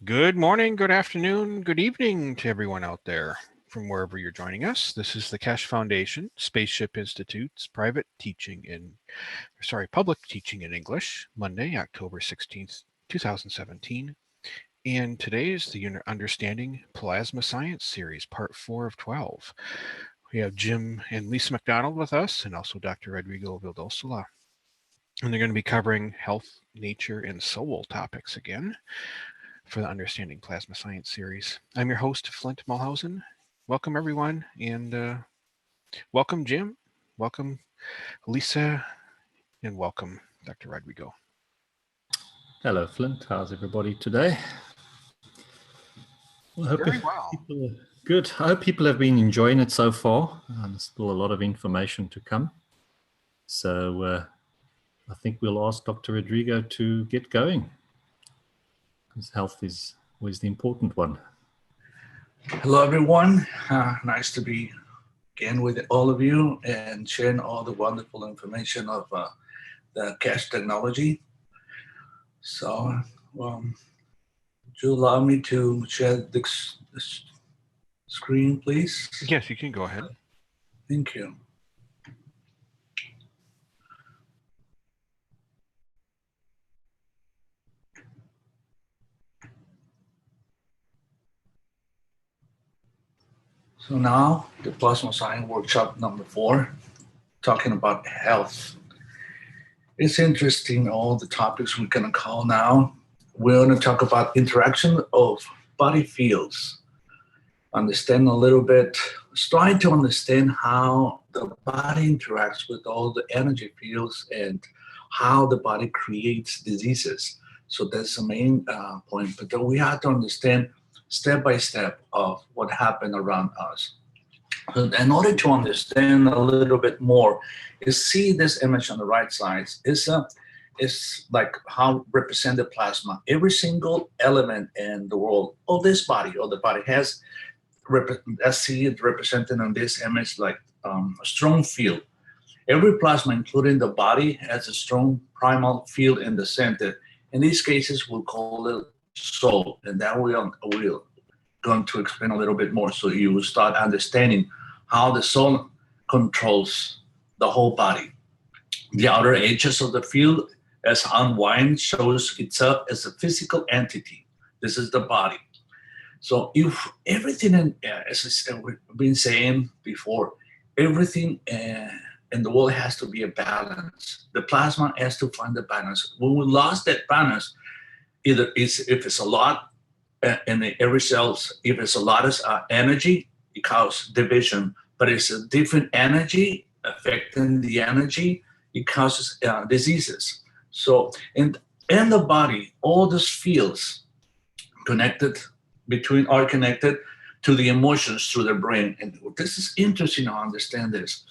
Good morning, good afternoon, good evening to everyone out there from wherever you're joining us. This is the Keshe Foundation Spaceship Institute's public teaching in English, Monday, October 16th, 2017. And today is the Understanding Plasma Science series, part 4 of 12. We have Jim and Lisa McDonald with us, and also Dr. Rodrigo Vildosola. And they're going to be covering health, nature, and soul topics again for the Understanding Plasma Science series. I'm your host, Flint Mulhausen. Welcome, everyone, and welcome, Jim. Welcome, Lisa, and welcome, Dr. Rodrigo. Hello, Flint. How's everybody today? Well, I hope Very well. People are good. I hope people have been enjoying it so far. There's still a lot of information to come. So I think we'll ask Dr. Rodrigo to get going, because health is always the important one. Hello, everyone. Nice to be again with all of you and sharing all the wonderful information of the Keshe technology. So, would you allow me to share this screen, please? Yes, you can go ahead. Thank you. So now, the Plasma Science Workshop number 4, talking about health. It's interesting, all the topics we're going to call now. We're going to talk about interaction of body fields. Understand a little bit, trying to understand how the body interacts with all the energy fields and how the body creates diseases. So that's the main point. But we have to understand step by step of what happened around us. And in order to understand a little bit more, you see this image on the right side. It's like how represented plasma. Every single element in the world, or this body, or the body has, I see it represented on this image like a strong field. Every plasma, including the body, has a strong primal field in the center. In these cases, we'll call it soul, and that we're going to explain a little bit more, so you will start understanding how the soul controls the whole body. The outer edges of the field, as unwind, shows itself as a physical entity. This is the body. So if everything, as we've been saying before, everything in the world has to be a balance. The plasma has to find the balance. When we lost that balance, either if it's a lot in every cells, if it's a lot of energy, it causes division. But it's a different energy affecting the energy, it causes diseases. So in the body, all those fields are connected to the emotions through the brain. And this is interesting to understand this.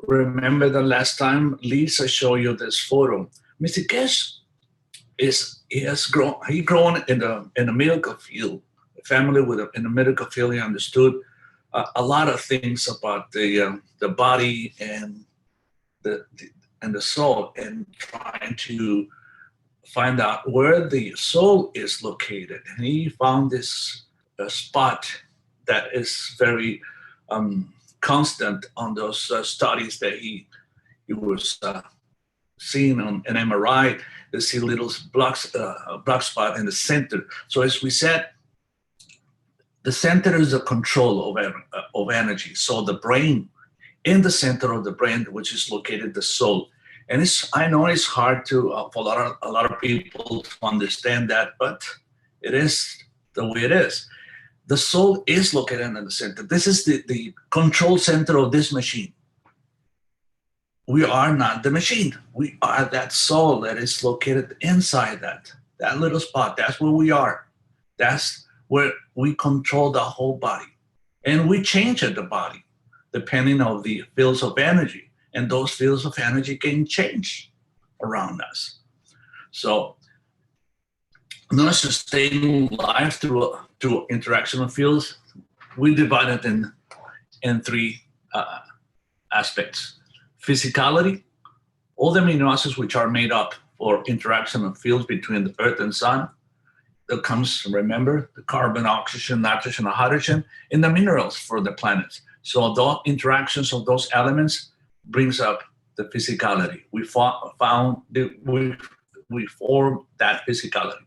Remember the last time Lisa showed you this photo. Mr. Keshe he grown in the medical field, a family in the medical field. He understood a lot of things about the body and the soul, and trying to find out where the soul is located. And he found this spot that is very constant on those studies that he was seeing on an MRI. They see little black spot in the center. So as we said, the center is the control of energy. So the brain, in the center of the brain, which is located the soul. And I know it's hard for a lot of people to understand that, but it is the way it is. The soul is located in the center. This is the control center of this machine. We are not the machine. We are that soul that is located inside that little spot. That's where we are. That's where we control the whole body. And we change the body depending on the fields of energy. And those fields of energy can change around us. So, not sustaining life through interaction of fields, we divide it in 3 aspects. Physicality, all the amino acids which are made up for interaction of fields between the earth and sun. that comes, remember, the carbon, oxygen, nitrogen, and hydrogen, and the minerals for the planet. So those interactions of those elements brings up the physicality. We found that we form that physicality.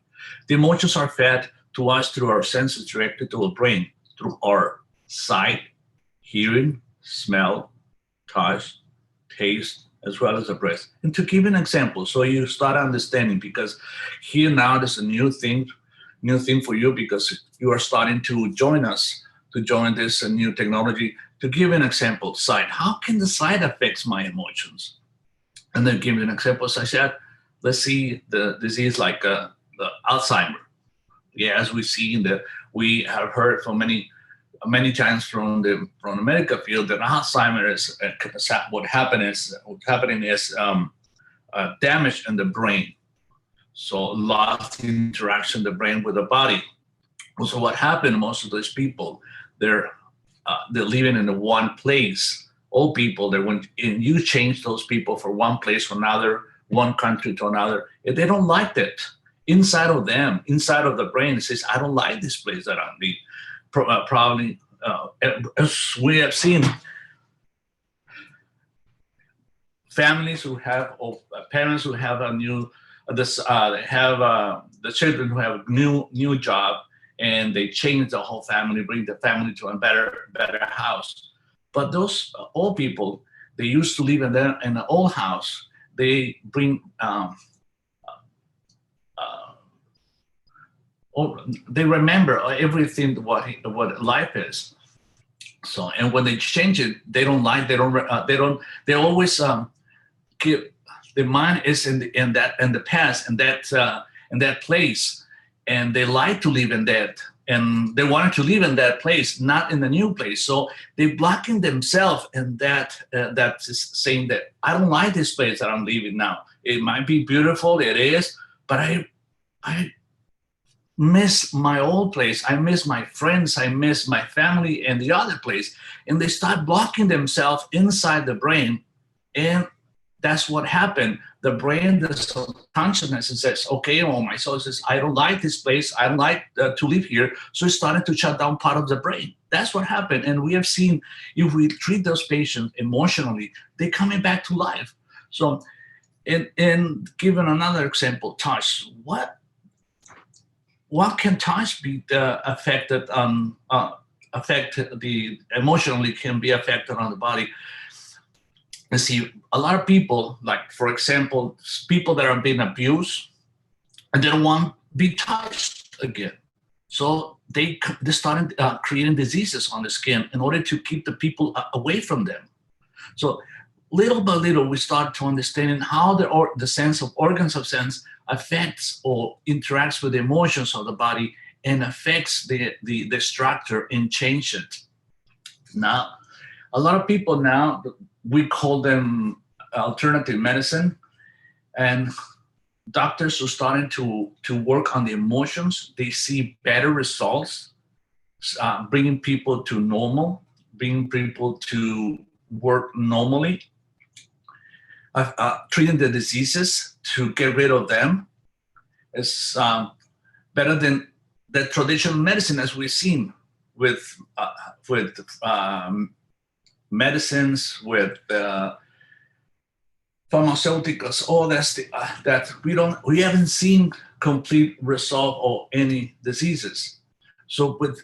The emotions are fed to us through our senses directed to the brain, through our sight, hearing, smell, touch, taste, as well as the breath. And to give an example, so you start understanding, because here now there's a new thing for you, because you are starting to join us, to join this new technology. To give an example, sight. How can the sight affect my emotions? And then give an example, as I said, let's see the disease like the Alzheimer. Yeah, as we have heard from many times from the medical field that Alzheimer is what's happening is damage in the brain. So lost interaction of the brain with the body. So what happened? Most of those people, they're living in one place. Old people, and you change those people from one place to another, one country to another, if they don't like it, inside of them, inside of the brain, it says, I don't like this place that I'm in. Probably, as we have seen, families who have, or parents who have the children who have a new job, and they change the whole family, bring the family to a better house. But those old people, they used to live in an old house. They bring they remember everything what life is. So, and when they change it, they always give, the mind is in the past, in that place, and they like to live in that, and they wanted to live in that place, not in the new place. So they're blocking themselves, and that's saying that I don't like this place that I'm living now. It might be beautiful, it is, but I miss my old place. I miss my friends. I miss my family and the other place. And they start blocking themselves inside the brain. And that's what happened. The brain, the subconsciousness, says, okay, well, my soul says, I don't like this place. I don't like to live here. So it started to shut down part of the brain. That's what happened. And we have seen, if we treat those patients emotionally, they're coming back to life. So, and given another example, touch. What can touch be affected on? Emotionally can be affected on the body. Let's see, a lot of people, like for example, people that are being abused, and they don't want to be touched again. So they started creating diseases on the skin in order to keep the people away from them. So little by little, we start to understanding how the sense of organs of sense affects or interacts with the emotions of the body and affects the structure and change it. Now, a lot of people now, we call them alternative medicine, and doctors are starting to work on the emotions. They see better results, bringing people to normal, bringing people to work normally, treating the diseases to get rid of them. Is better than the traditional medicine, as we've seen with medicines, with pharmaceuticals, all that we haven't seen complete resolve of any diseases. So with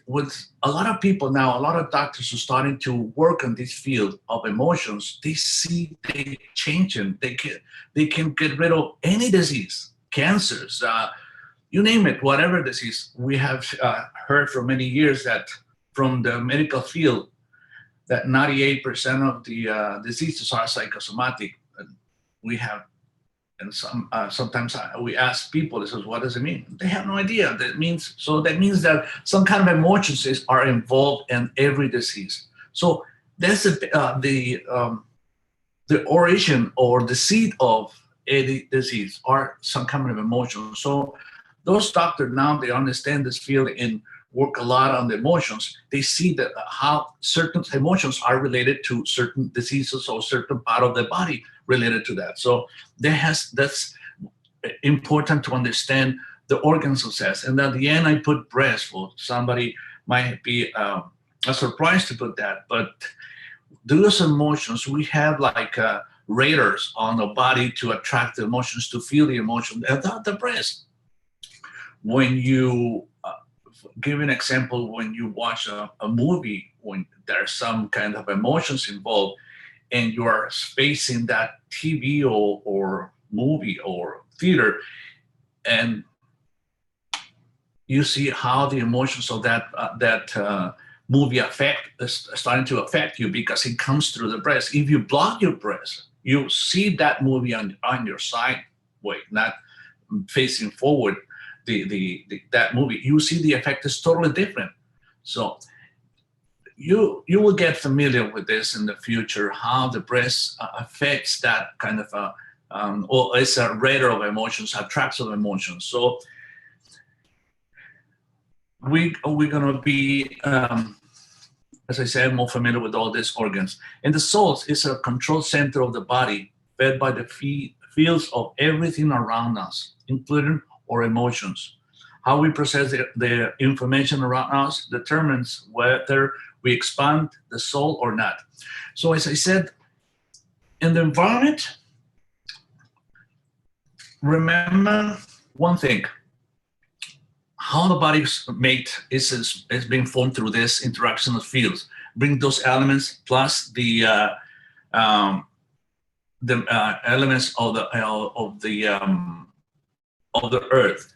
a lot of people now, a lot of doctors are starting to work on this field of emotions. They see they changing. They can get rid of any disease, cancers, you name it, whatever disease. We have heard for many years that from the medical field that 98% of the diseases are psychosomatic. And we have, and sometimes we ask people, this is, what does it mean? They have no idea. That means that some kind of emotions are involved in every disease. So that's the origin or the seed of any disease are some kind of emotion. So those doctors now, they understand this field and work a lot on the emotions. They see that how certain emotions are related to certain diseases or certain part of the body related to that. So that's important to understand the organs of cells. And at the end, I put breast. For somebody might be a surprise to put that, but those emotions, we have like radars on the body to attract the emotions, to feel the emotion. The breast. When you give an example, when you watch a movie, when there's some kind of emotions involved, and you are facing that TV or movie or theater, and you see how the emotions of that movie is starting to affect you because it comes through the breast. If you block your breast, you see that movie on your side way, not facing forward. That movie, you see the effect is totally different. So you will get familiar with this in the future, how the breast affects that kind of or it's a radar of emotions, attracts of emotions. So we're going to be, as I said, more familiar with all these organs. And the soul is a control center of the body, fed by the fields of everything around us, including our emotions. How we process the information around us determines whether we expand the soul or not. So as I said, in the environment, remember one thing: how the body is being formed through this interaction of fields. Bring those elements plus the elements of the earth.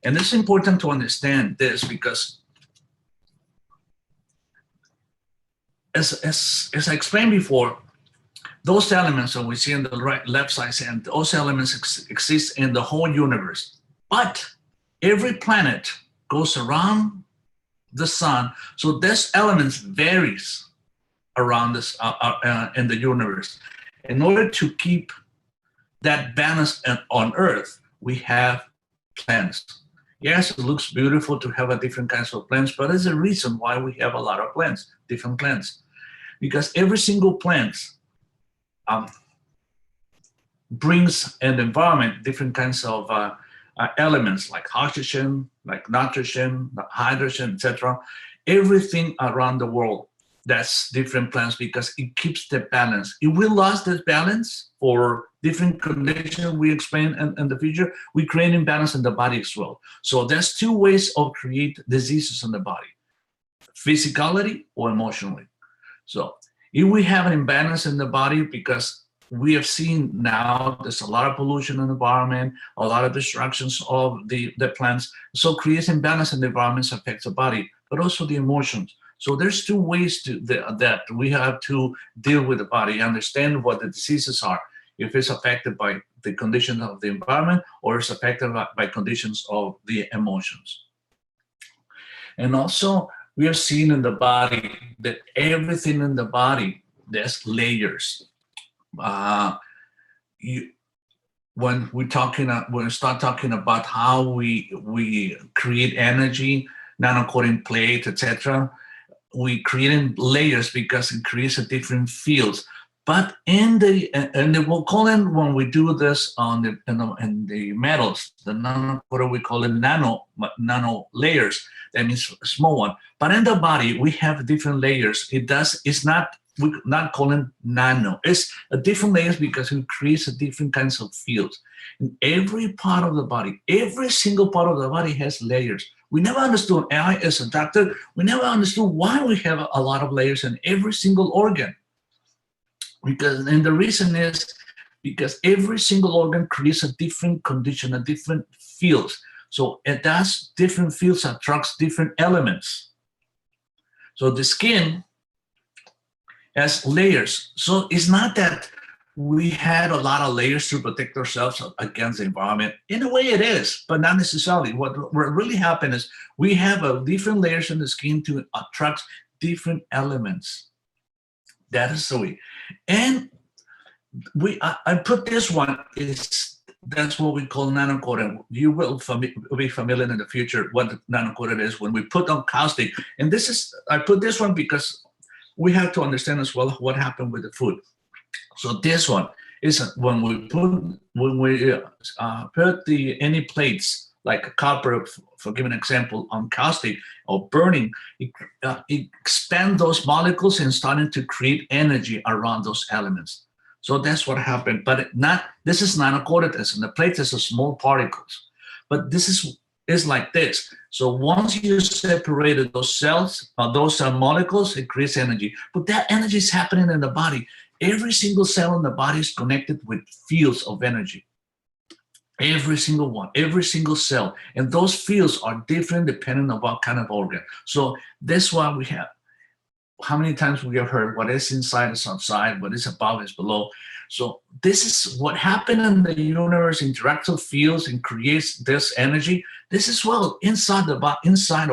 And it's important to understand this because, as I explained before, those elements that we see on the left side, and those elements exist in the whole universe. But every planet goes around the sun, so these elements varies around this in the universe. In order to keep that balance on Earth, we have plants. Yes, it looks beautiful to have a different kinds of plants, but there's a reason why we have a lot of plants, different plants, because every single plant brings an environment different kinds of elements like oxygen, like nitrogen, hydrogen, etc. Everything around the world, that's different plants because it keeps the balance. If we lost this balance for different conditions we explain in the future, we create imbalance in the body as well. So there's two ways of create diseases in the body: physicality or emotionally. So if we have an imbalance in the body, because we have seen now there's a lot of pollution in the environment, a lot of destructions of the plants, so creates imbalance in the environment, affects the body, but also the emotions. So there's two ways that we have to deal with the body, understand what the diseases are, if it's affected by the conditions of the environment or it's affected by conditions of the emotions. And also, we have seen in the body that everything in the body, there's layers. When we start talking about how we create energy, nano-coating plate, etc., we create layers because it creates a different fields. But in we'll call it, when we do this in the metals, the nano-coating, we call it nano layers. That means small one. But in the body, we have different layers. We're not calling nano. It's a different layers because it creates a different kinds of fields. In every part of the body, every single part of the body has layers. We never understood, I as a doctor, we never understood why we have a lot of layers in every single organ. And the reason is because every single organ creates a different condition, a different fields. So it does different fields, attracts different elements. So the skin has layers. So it's not that we had a lot of layers to protect ourselves against the environment. In a way it is, but not necessarily. What really happened is we have different layers in the skin to attract different elements. That is the way. And I put this one, that's what we call nano-coating. You will be familiar in the future what nano-coating is when we put on caustic. And I put this one because we have to understand as well what happened with the food. So this one is when we put any plates like copper, for giving an example, on caustic or burning, it expands those molecules and starting to create energy around those elements. So that's what happened. But this is nanocortex, and the plates are small particles. But this is like this. So once you separated those cells, those molecules, it creates energy. But that energy is happening in the body. Every single cell in the body is connected with fields of energy. Every single one, every single cell. And those fields are different depending on what kind of organ. So that's why we have, how many times we have heard what is inside is outside, what is above is below. So this is what happened in the universe, interactive fields, and creates this energy. This is well inside of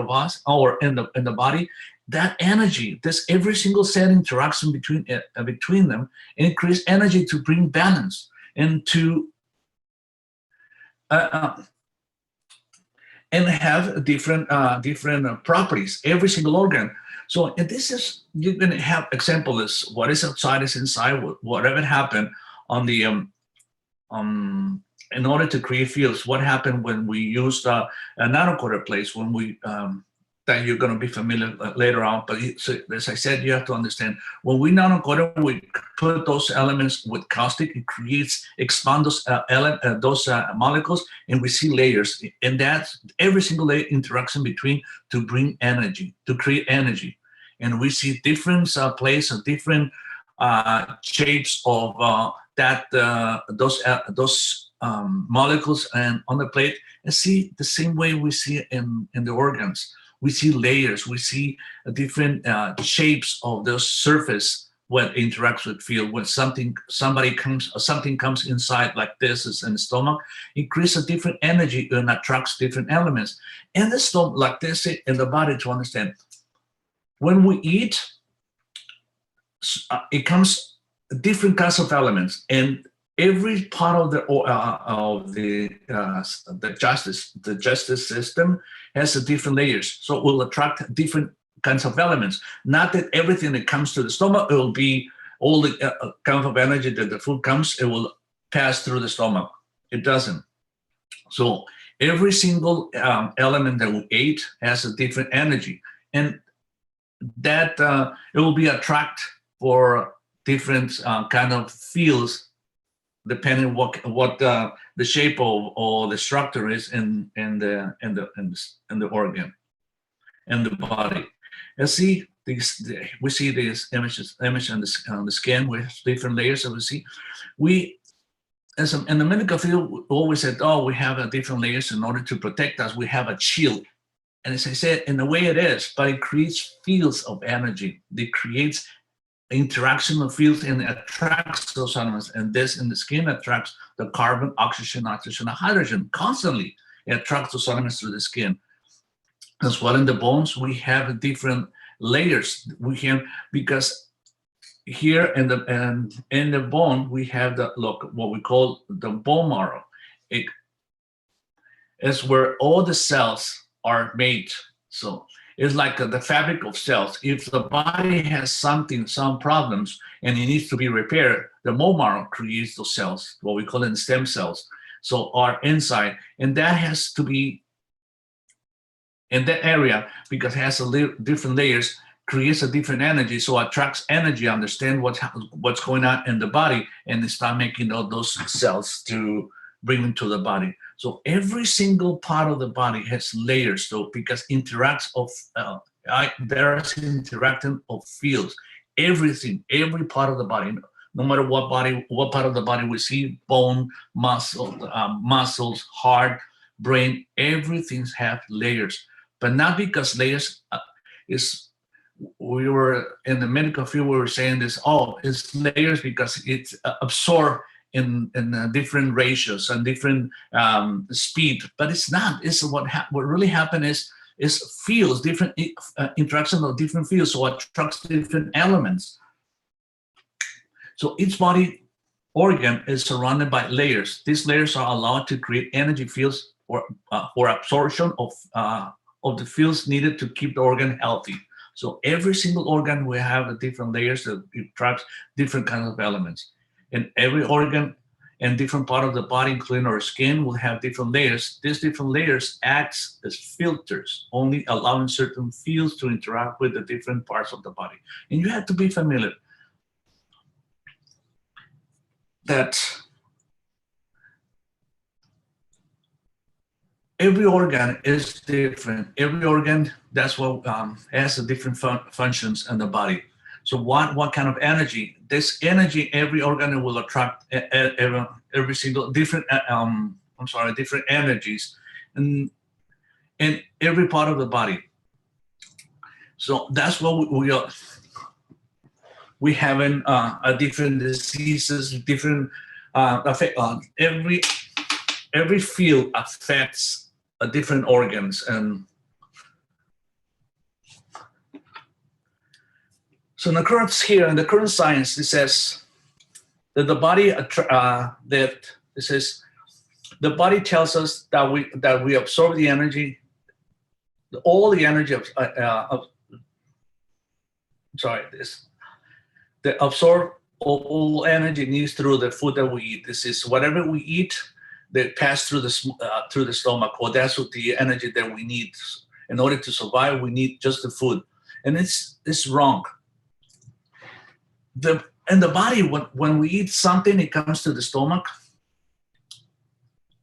us, or in the body. That energy, this every single cell interaction between them, and it creates energy to bring balance and to and have different properties. Every single organ. So, and this is, you're going to have example is what is outside is inside. Whatever happened on the in order to create fields. What happened when we used a nanocortex plates, when we that you're going to be familiar later on. But so, as I said, you have to understand, when we nanocortex, we put those elements with caustic, it expand those molecules, and we see layers. And that's every single layer interaction between to bring energy, to create energy. And we see different places of different shapes of those molecules and on the plate, and see the same way we see in the organs. We see layers, we see different shapes of the surface when it interacts with field. When something comes inside, like this is in the stomach, it creates a different energy and attracts different elements. In the stomach, like this in the body, to understand, when we eat, it comes different kinds of elements, and every part of the digestive system has a different layers, so it will attract different kinds of elements. Not that everything that comes to the stomach, it will be all the kind of energy that the food comes, it will pass through the stomach. It doesn't. So every single element that we ate has a different energy, and that it will be attract for different kind of fields, depending on what the shape of or the structure is in the organ, in the body. And see we see these image on the skin with different layers that we see. In the medical field, we always said, oh, we have different layers in order to protect us. We have a shield. And as I said, in the way it is, but it creates fields of energy. It creates interaction of fields and attracts those elements. And this in the skin attracts the carbon, oxygen, nitrogen, and hydrogen constantly. It attracts those elements through the skin. As well in the bones, we have different layers. We have, because here in the bone, we have what we call the bone marrow. It is where all the cells are made. So it's like the fabric of cells. If the body has some problems and it needs to be repaired, the bone marrow creates those cells, what we call them stem cells. So are inside, and that has to be in that area because it has different layers, creates a different energy, so attracts energy, understand what's going on in the body, and start making all those cells to bring them to the body. So every single part of the body has layers, though, because there is interacting of fields. Everything, every part of the body, no matter what part of the body we see, bone, muscles, heart, brain, everything have layers. But not because layers we were in the medical field, we were saying this, it's layers because it's absorbed in different ratios and different speed, but it's not. It's what really happened is fields, different interaction of different fields, so it attracts different elements. So each body organ is surrounded by layers. These layers are allowed to create energy fields or absorption of the fields needed to keep the organ healthy. So every single organ will have different layers that attracts different kinds of elements. And every organ and different part of the body, including our skin, will have different layers. These different layers acts as filters, only allowing certain fields to interact with the different parts of the body. And you have to be familiar that every organ is different. Every organ, that's what has the different functions in the body. So what kind of energy? This energy, every organ will attract every single different, different energies in every part of the body. So that's what we having a different diseases, different effect on every field affects different organs. And so in the current science, it says that the body the body tells us that we absorb the energy, all the energy that absorb all energy needs through the food that we eat. This is whatever we eat that pass through the stomach. Well, that's what the energy that we need in order to survive. We need just the food, and it's wrong. In the body, when we eat something, it comes to the stomach.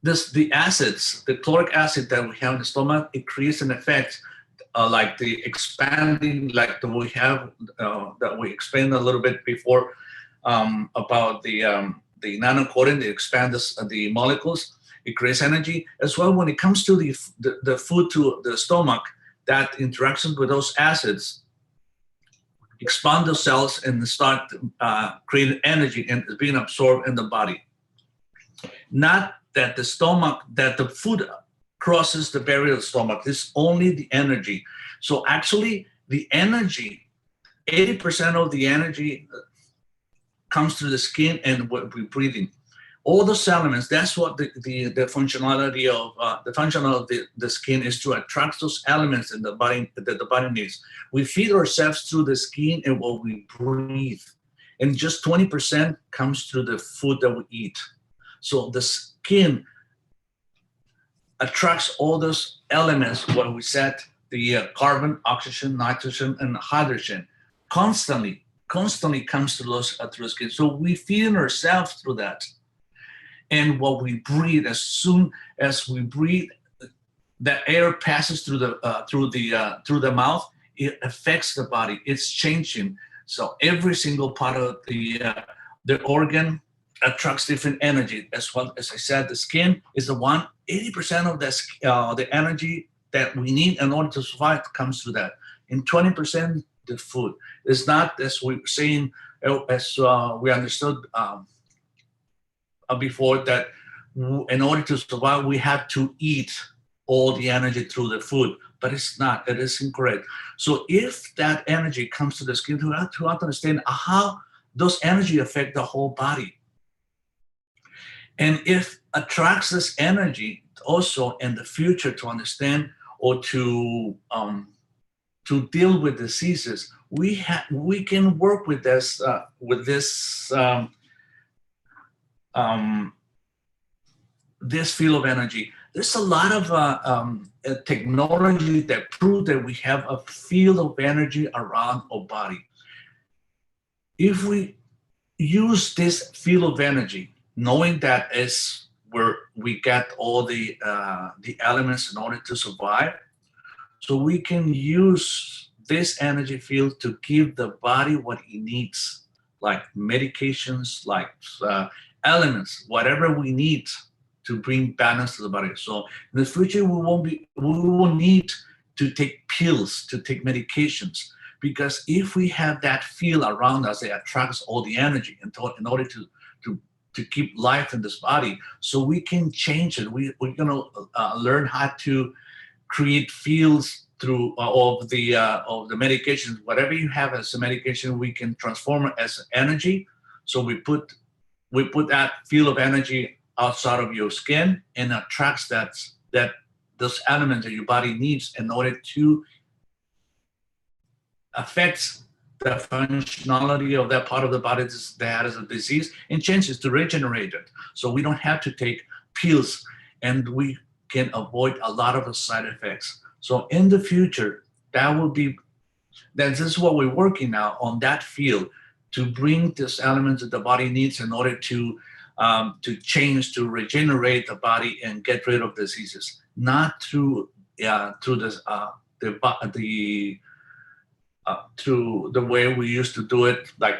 The acids, the chloric acid that we have in the stomach, it creates an effect like the expanding, like we have that we explained a little bit before about the nano coating. They expand the molecules. It creates energy as well. When it comes to the food to the stomach, that interaction with those acids expand the cells and start creating energy and being absorbed in the body. Not that the food crosses the barrier of the stomach. It's only the energy. So actually, the energy, 80% of the energy comes through the skin and what we're breathing. All those elements, that's what the functionality of the function of the skin is, to attract those elements in the body that the body needs. We feed ourselves through the skin and what we breathe. And just 20% comes through the food that we eat. So the skin attracts all those elements, what we said, the carbon, oxygen, nitrogen, and hydrogen, constantly comes to those through the skin. So we feed ourselves through that. And what we breathe, as soon as we breathe, the air passes through the mouth. It affects the body. It's changing. So every single part of the organ attracts different energy. As well as I said, the skin is the one. 80% of the energy that we need in order to survive comes through that, and 20% the food. It's not, as we were saying, as we understood before, that in order to survive we have to eat all the energy through the food, but it's not. It is incorrect. So if that energy comes to the skin, we have to understand how those energy affect the whole body. And if attracts this energy also in the future to understand or to deal with diseases, we can work with this this field of energy. There's a lot of technology that prove that we have a field of energy around our body. If we use this field of energy, knowing that is where we get all the elements in order to survive, so we can use this energy field to give the body what it needs, like medications, like elements, whatever we need to bring balance to the body. So in the future, we won't need to take pills, to take medications, because if we have that field around us, it attracts all the energy in order to keep life in this body. So we can change it. We're gonna learn how to create fields through of the medications. Whatever you have as a medication, we can transform it as energy. So we put that field of energy outside of your skin and attracts those elements that your body needs in order to affect the functionality of that part of the body that has a disease and changes to regenerate it. So we don't have to take pills, and we can avoid a lot of the side effects. So in the future, this is what we're working now on that field, to bring these elements that the body needs in order to change, to regenerate the body and get rid of diseases, not through through the way we used to do it, like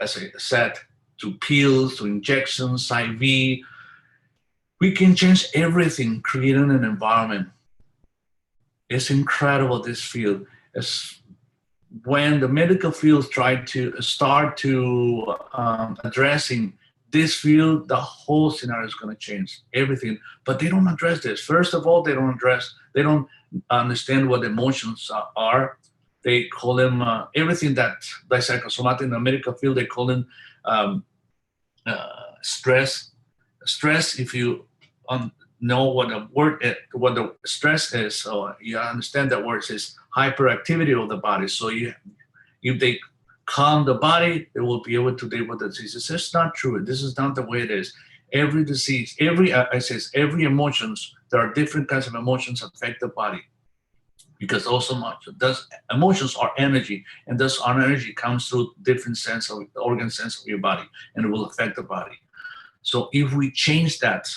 as I said, to pills, to injections, IV. We can change everything, creating an environment. It's incredible, this field. It's when the medical field start to addressing this field, the whole scenario is going to change, everything. But they don't address this. First of all, they don't understand what emotions are. They call them everything that, like psychosomatic in the medical field, they call them stress. Stress, if you know what the stress is, so you understand that word is hyperactivity of the body. So if they calm the body, they will be able to deal with the diseases. It's not true. This is not the way it is. Every disease, every emotions, there are different kinds of emotions affect the body, because emotions are energy, and this energy comes through different organ sense of your body, and it will affect the body. So if we change that,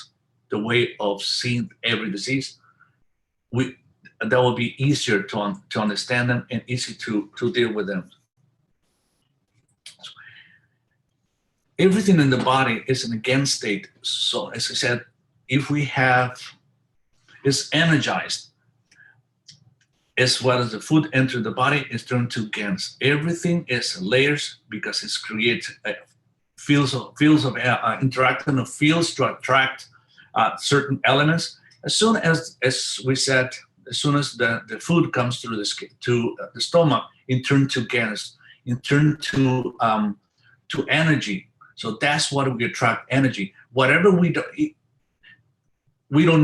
the way of seeing every disease, that will be easier to understand them and easy to deal with them. Everything in the body is in a GANS state. So as I said, if we is energized, as well as the food enters the body, is turned to GANS. Everything is layers, because it creates fields of interacting of fields to attract certain elements. As soon as we said, as soon as the food comes through the stomach, it turns to GANS, it turns to energy. So that's what we attract, energy. Whatever we don't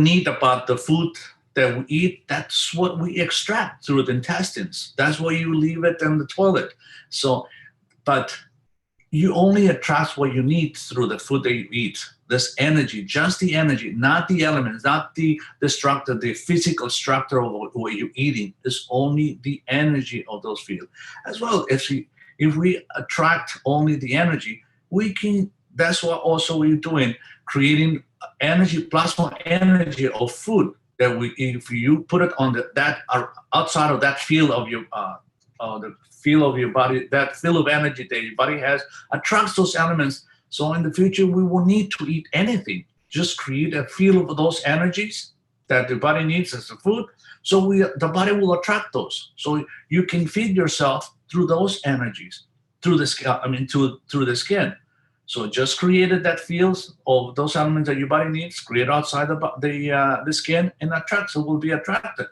need about the food that we eat, that's what we extract through the intestines. That's why you leave it in the toilet. So, but you only attract what you need through the food that you eat. This energy, just the energy, not the elements, not the structure, the physical structure of what you're eating. It's only the energy of those fields. As well, if we attract only the energy, we can. That's what also we're doing, creating energy, plasma energy of food. That if you put it on that outside of that field of your the field of your body, that field of energy that your body has, attracts those elements. So in the future, we will need to eat anything. Just create a field of those energies that the body needs as a food. So the body will attract those. So you can feed yourself through those energies, through the skin. Through the skin. So just created that field of those elements that your body needs, create outside the skin, and attracts. So will be attracted.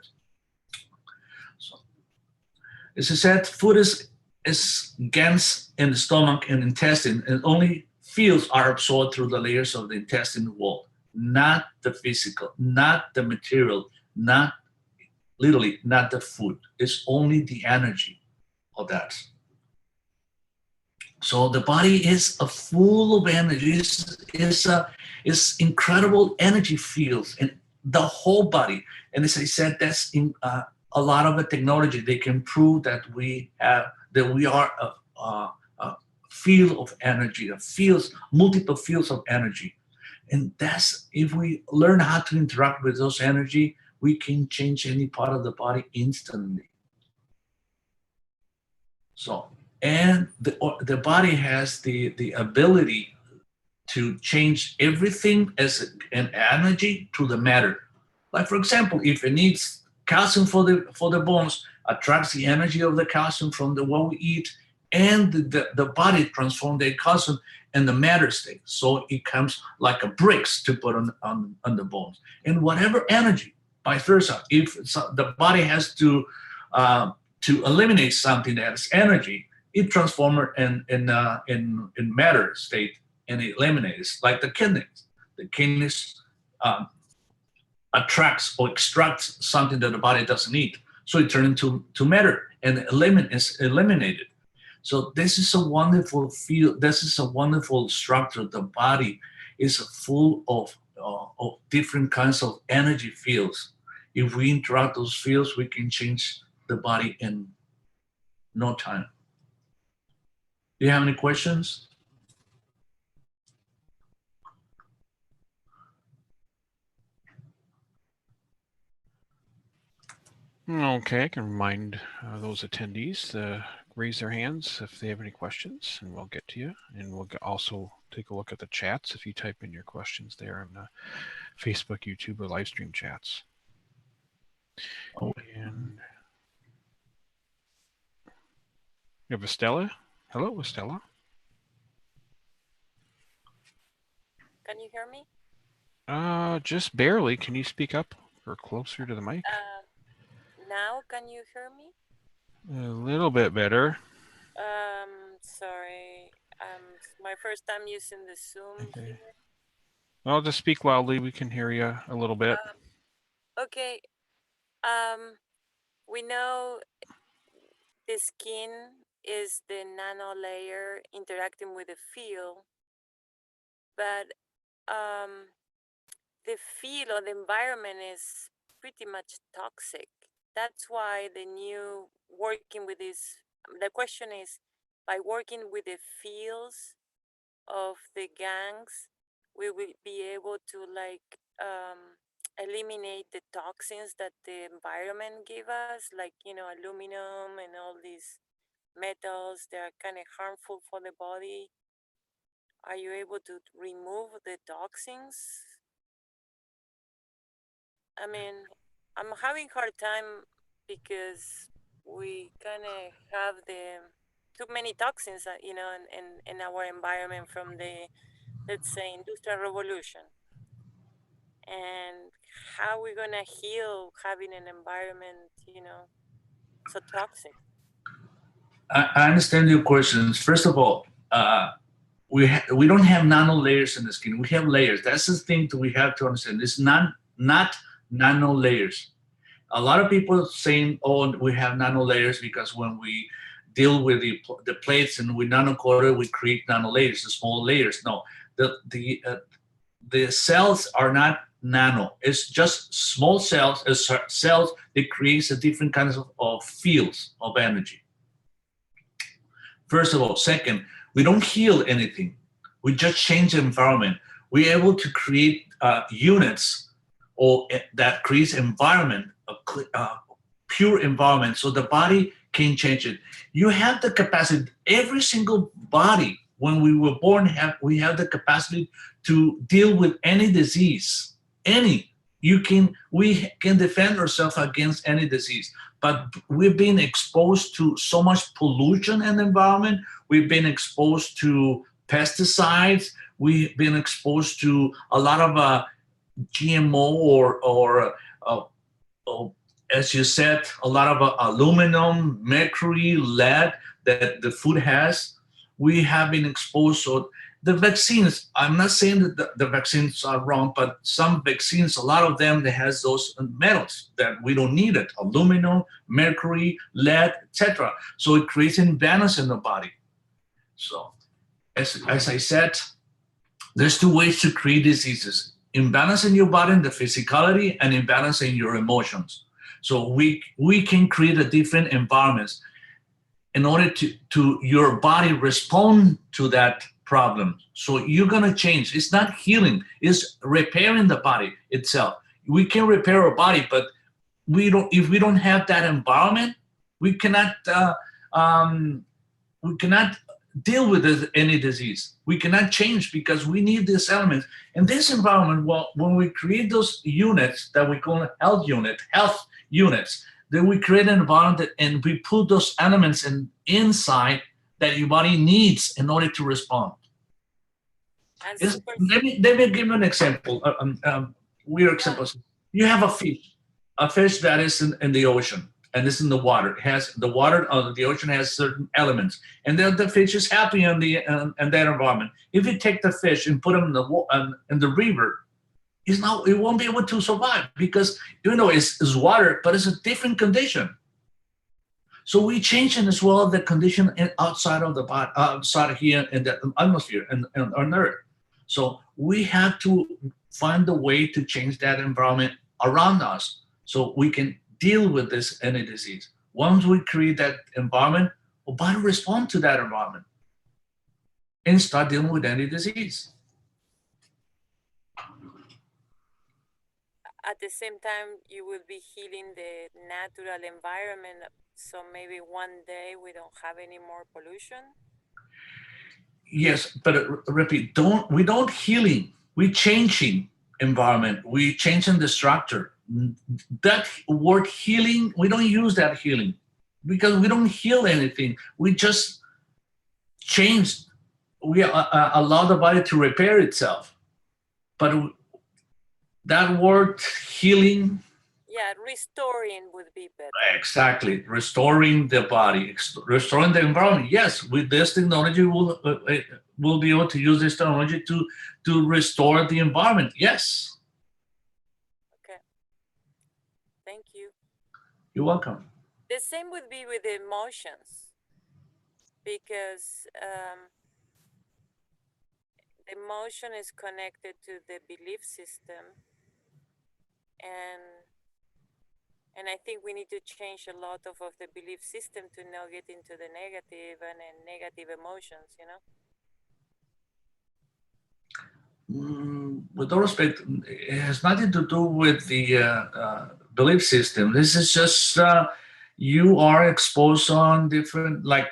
So, as I said, food is GANS in the stomach and intestine, and only fields are absorbed through the layers of the intestine wall, not the physical, not the material, not literally, not the food. It's only the energy of that. So the body is full of energy. It's incredible energy fields in the whole body. And as I said, that's in a lot of the technology. They can prove that we are a field of energy, multiple fields of energy. And that's, if we learn how to interact with those energy, we can change any part of the body instantly. So, and the body has the ability to change everything as an energy to the matter. Like, for example, if it needs calcium for the bones, attracts the energy of the calcium from what we eat, and the body transforms the calcium in the matter state. So it comes like a bricks to put on the bones. And whatever energy, vice versa, if the body has to eliminate something that is energy, it transforms it in matter state, and it eliminates, like the kidneys. The kidneys attracts or extracts something that the body doesn't need, so it turns into matter and is eliminated. So this is a wonderful field. This is a wonderful structure. The body is full of different kinds of energy fields. If we interact those fields, we can change the body in no time. Do you have any questions? Okay, I can remind those attendees to raise their hands if they have any questions, and we'll get to you. And we'll also take a look at the chats if you type in your questions there on the Facebook, YouTube, or live stream chats. Oh. And you have Estella. Hello, Estella. Can you hear me? Just barely. Can you speak up or closer to the mic? Now, can you hear me? A little bit better. Sorry. It's my first time using the Zoom here. Well, just speak loudly. We can hear you a little bit. Okay. We know the skin is the nano layer interacting with the field, but the field or the environment is pretty much toxic. That's why the new working with this, the question is, by working with the fields of the GANS, we will be able to like eliminate the toxins that the environment give us, like, you know, aluminum and all these metals, they are kind of harmful for the body. Are you able to remove the toxins? I mean, I'm having hard time because we kind of have the too many toxins, you know, in our environment from the, let's say, industrial revolution. And how we're gonna heal having an environment, you know, so toxic? I understand your questions. First of all, we don't have nano layers in the skin. We have layers. That's the thing that we have to understand. It's not nano layers. A lot of people saying, "Oh, we have nano layers because when we deal with the plates and we nano coat it, we create nano layers, the small layers." No, the cells are not nano. It's just small cells. Cells that creates a different kinds of fields of energy. First of all. Second, we don't heal anything. We just change the environment. We're able to create units or that creates environment, a pure environment, so the body can change it. You have the capacity. Every single body, when we were born, we have the capacity to deal with any disease. We can defend ourselves against any disease. But we've been exposed to so much pollution in the environment. We've been exposed to pesticides. We've been exposed to a lot of GMO or as you said, a lot of aluminum, mercury, lead that the food has. We have been exposed. So the vaccines, I'm not saying that the vaccines are wrong, but some vaccines, a lot of them, they has those metals that we don't need it, aluminum, mercury, lead, etc. So it creates imbalance in the body. So as I said, there's two ways to create diseases: imbalance in your body, the physicality, and imbalance in your emotions. So we can create a different environments in order to your body respond to that problem. So you're gonna change. It's not healing, it's repairing the body itself. We can repair our body, but if we don't have that environment, we cannot deal with any disease. We cannot change because we need these elements. In this environment, well, when we create those units that we call health units, then we create an environment and we put those elements inside that your body needs in order to respond. Let me give you an example. Weird examples. You have a fish that is in the ocean and is in the water. The water of the ocean has certain elements, and then the fish is happy in that environment. If you take the fish and put them in the river, it won't be able to survive because it's water, but it's a different condition. So we changing as well the condition outside of the body, outside here in the atmosphere and on Earth. So we have to find a way to change that environment around us so we can deal with this any disease. Once we create that environment, our body respond to that environment and start dealing with any disease. At the same time, you will be healing the natural environment. So maybe one day we don't have any more pollution. Yes, but repeat, we don't healing, we changing environment, we changing the structure. That word healing, we don't use that healing because we don't heal anything. We just change, we allow the body to repair itself. But that word healing, yeah, restoring would be better. Exactly, restoring the body, restoring the environment. Yes, with this technology, we'll be able to use this technology to restore the environment. Yes. Okay. Thank you. You're welcome. The same would be with emotions, because emotion is connected to the belief system, and I think we need to change a lot of the belief system to not get into the negative and negative emotions, you know? With all respect, it has nothing to do with the belief system. This is just you are exposed on different, like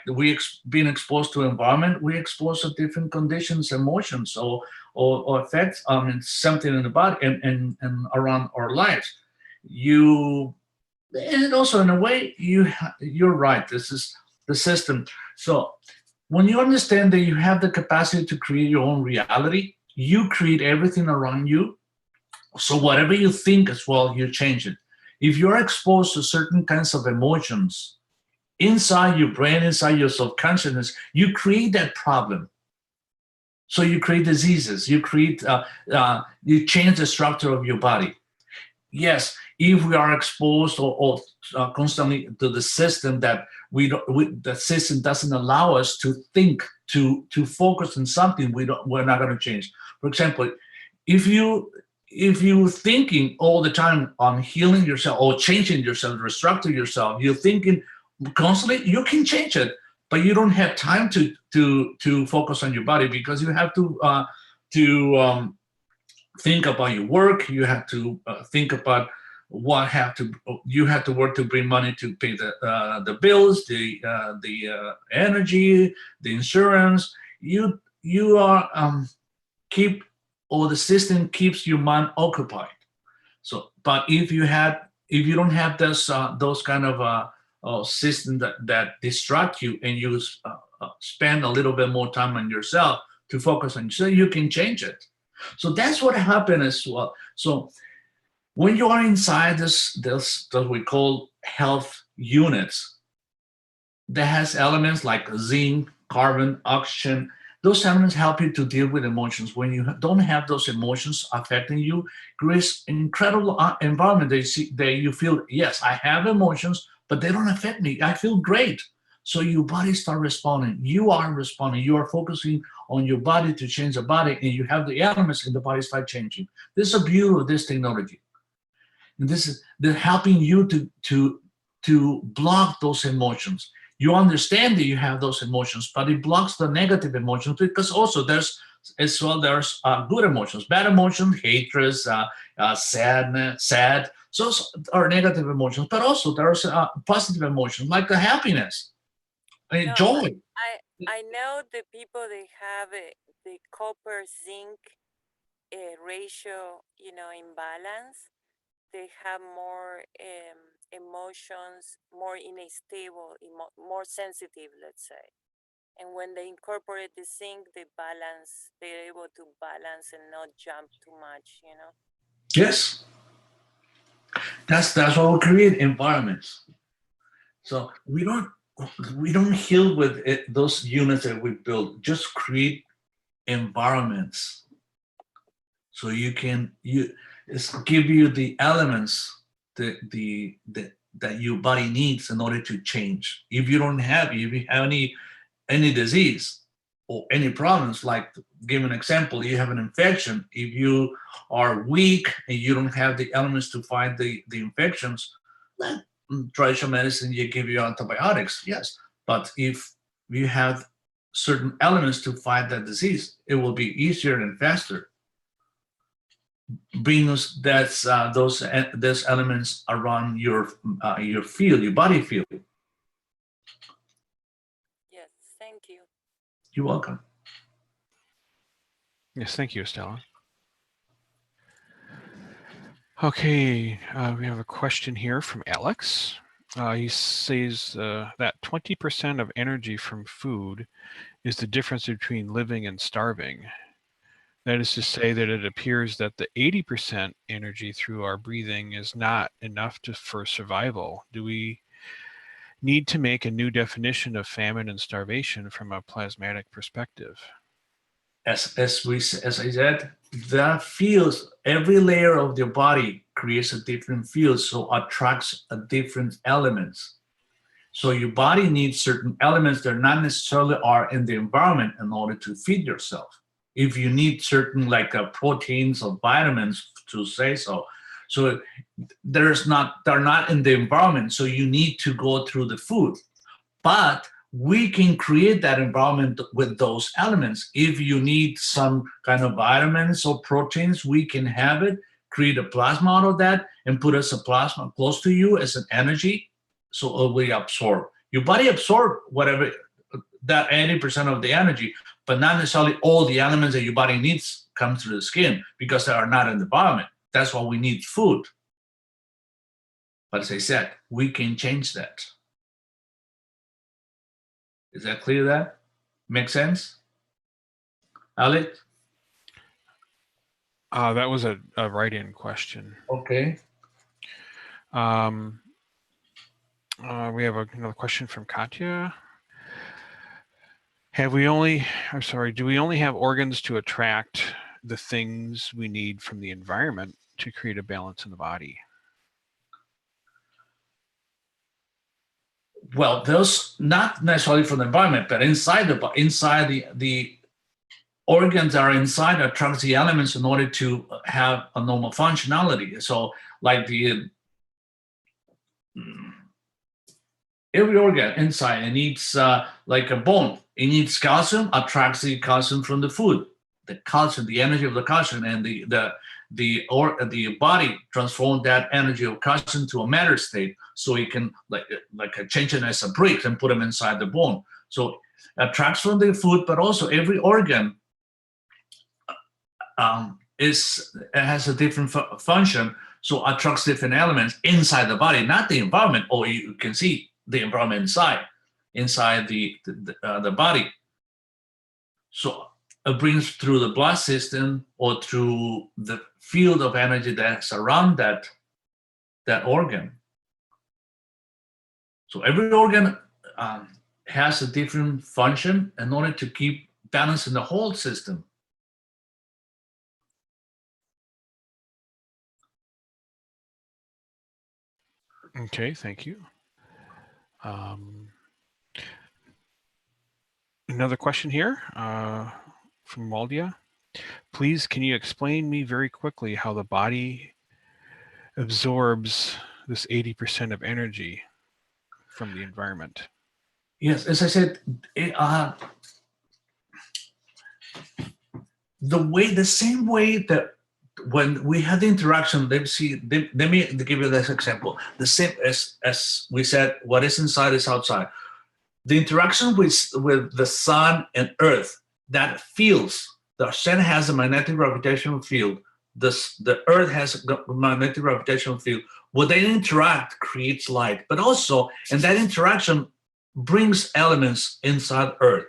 being exposed to environment, we exposed to different conditions, emotions, or effects on something in the body and around our lives. And also in a way, you're right. This is the system. So when you understand that you have the capacity to create your own reality, you create everything around you. So whatever you think as well, you change it. If you're exposed to certain kinds of emotions inside your brain, inside your subconsciousness, you create that problem. So you create diseases. You you change the structure of your body. Yes, if we are exposed or constantly to the system that the system doesn't allow us to think, to focus on something, we're not going to change. For example, if you're thinking all the time on healing yourself or changing yourself, restructuring yourself, you're thinking constantly, you can change it, but you don't have time to focus on your body because you have to think about your work. You have to think about you have to work to bring money to pay the bills, the energy, the insurance. You are the system keeps your mind occupied. So, but if you don't have those kind of system that distract you, and you spend a little bit more time on yourself to focus on yourself, you can change it. So that's what happened as well. So when you are inside this that we call health units, that has elements like zinc, carbon, oxygen. Those elements help you to deal with emotions. When you don't have those emotions affecting you, creates incredible environment that you feel, yes, I have emotions, but they don't affect me. I feel great. So your body start responding. You are responding. You are focusing on your body to change the body, and you have the elements in the body start changing. This is the beauty of this technology. And this is helping you to block those emotions. You understand that you have those emotions, but it blocks the negative emotions, because also there's good emotions, bad emotions, hatred, sadness, sad. So are negative emotions, but also there's positive emotions like the happiness, joy. I know the people, they have the copper zinc ratio, imbalance. They have more emotions, more in a stable, more sensitive, let's say. And when they incorporate the zinc, they're able to balance and not jump too much, Yes, that's what we create environments. So we don't heal with those units that we build. Just create environments. So it's give you the elements, the that your body needs in order to change. If you have any disease or any problems, like give an example, you have an infection, if you are weak and you don't have the elements to fight the infections, then traditional medicine, you give you antibiotics, yes. But if you have certain elements to fight that disease, it will be easier and faster. Bring those elements around your field, your body field. Yes, thank you. You're welcome. Yes, thank you, Estella. Okay, we have a question here from Alex. He says that 20% of energy from food is the difference between living and starving. That is to say that it appears that the 80% energy through our breathing is not enough for survival. Do we need to make a new definition of famine and starvation from a plasmatic perspective? As I said, the fields, every layer of your body creates a different field, so attracts a different elements. So your body needs certain elements that not necessarily are in the environment in order to feed yourself. If you need certain proteins or vitamins, to say so, they're not in the environment, so you need to go through the food. But we can create that environment with those elements. If you need some kind of vitamins or proteins, we can have it, create a plasma out of that, and put us a plasma close to you as an energy, so it will absorb. Your body absorb whatever, that 80% of the energy, but not necessarily all the elements that your body needs come through the skin, because they are not in the environment. That's why we need food. But as I said, we can change that. Is that clear? That makes sense? Alex? That was a write-in question. Okay. We have another question from Katya. Do we only have organs to attract the things we need from the environment to create a balance in the body? Well, those not necessarily from the environment, but inside the organs are inside attract the elements in order to have a normal functionality. So, like every organ inside, it needs like a bone. It needs calcium, attracts the calcium from the food. The calcium, the energy of the calcium, and the body transform that energy of calcium to a matter state, so it can change it as a brick and put them inside the bone. So attracts from the food, but also every organ has a different function, so attracts different elements inside the body, not the environment. Or you can see the environment inside the body. So it brings through the blood system or through the field of energy that's around that organ. So every organ has a different function in order to keep balance in the whole system. Okay, thank you. Another question here from Waldia. Please, can you explain me very quickly how the body absorbs this 80% of energy from the environment? Yes, as I said, the same way that when we had the interaction, let me give you this example. The same as we said, what is inside is outside. The interaction with the sun and earth, that fields, the sun has a magnetic gravitational field, the earth has a magnetic gravitational field. When they interact, creates light, but also, and that interaction brings elements inside earth.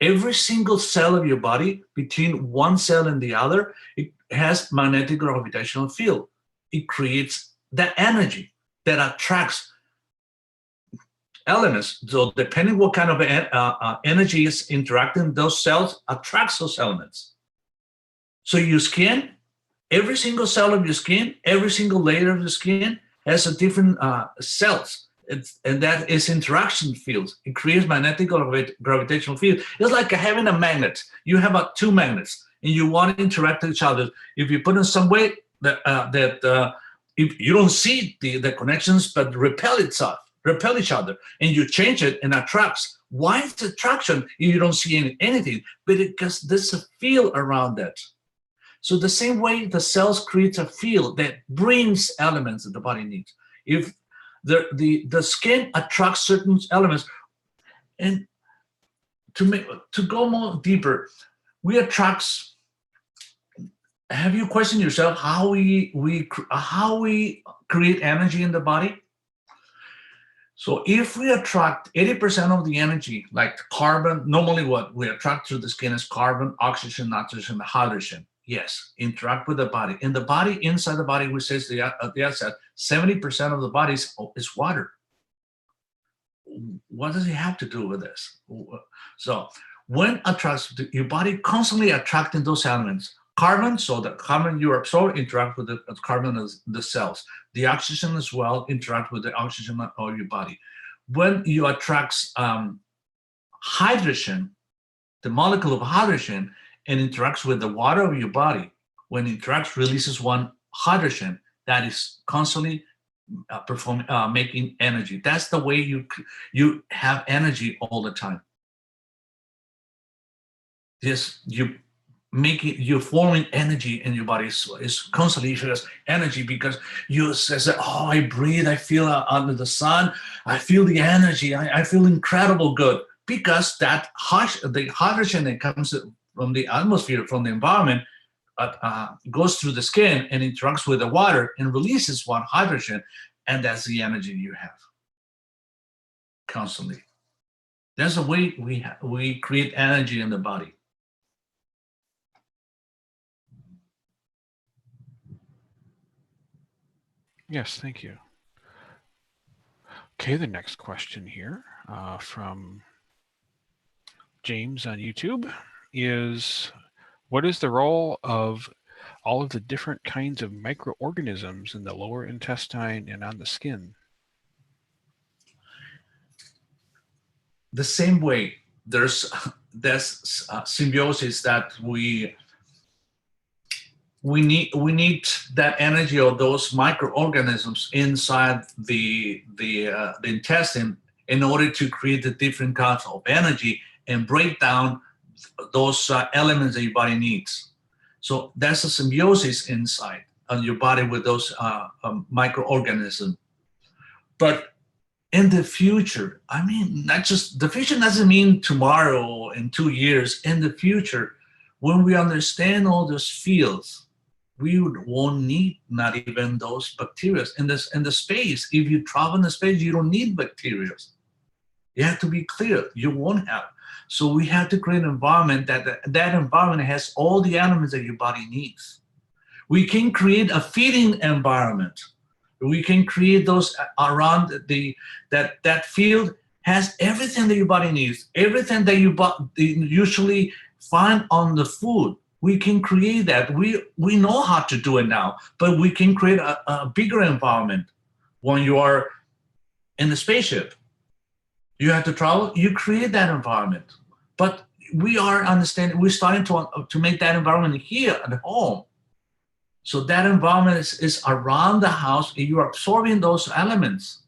Every single cell of your body, between one cell and the other, it has magnetic gravitational field. It creates that energy that attracts elements. So depending what kind of energy is interacting, those cells attracts those elements. So your skin, every single cell of your skin, every single layer of your skin has a different cells. And that is interaction fields. It creates magnetic or gravitational field. It's like having a magnet. You have two magnets, and you want to interact with each other. If you put in some way that if you don't see the connections, but repel each other, and you change it and attracts. Why is attraction if you don't see anything? But because there's a field around that. So the same way the cells create a field that brings elements that the body needs. If the skin attracts certain elements, and to go more deeper, we attract. Have you questioned yourself how we create energy in the body? So if we attract 80% of the energy, like carbon, normally what we attract through the skin is carbon, oxygen, nitrogen, hydrogen. Yes, interact with the body. In the body, inside the body, we say at the outset, 70% of the body is water. What does it have to do with this? So when your body constantly attracting those elements, carbon, so the carbon you absorb interact with the carbon of the cells. The oxygen as well interact with the oxygen of your body. When you attract hydrogen, the molecule of hydrogen, and interacts with the water of your body, when it interacts, releases one hydrogen that is constantly making energy. That's the way you have energy all the time. Yes, you're forming energy in your body. So it's constantly just energy because you say, oh, I breathe, I feel under the sun, I feel the energy, I feel incredible good, because the hydrogen that comes from the atmosphere, from the environment, goes through the skin and interacts with the water and releases one hydrogen, and that's the energy you have constantly. That's the way we create energy in the body. Yes, thank you. Okay, the next question here from James on YouTube is, what is the role of all of the different kinds of microorganisms in the lower intestine and on the skin? The same way, there's symbiosis that we need that energy of those microorganisms inside the intestine in order to create the different kinds of energy and break down those elements that your body needs. So that's a symbiosis inside on your body with those microorganisms. But in the future, I mean, not just the future doesn't mean tomorrow, in 2 years. In the future, when we understand all those fields, we won't need not even those bacteria in the space. If you travel in the space, you don't need bacteria. You have to be clear, you won't have. So we have to create an environment that environment has all the elements that your body needs. We can create a feeding environment. We can create those around that field has everything that your body needs, everything that you usually find on the food. We can create that. We know how to do it now, but we can create a bigger environment. When you are in the spaceship, you have to travel, you create that environment. But we are understanding, we're starting to make that environment here at home. So that environment is around the house, and you're absorbing those elements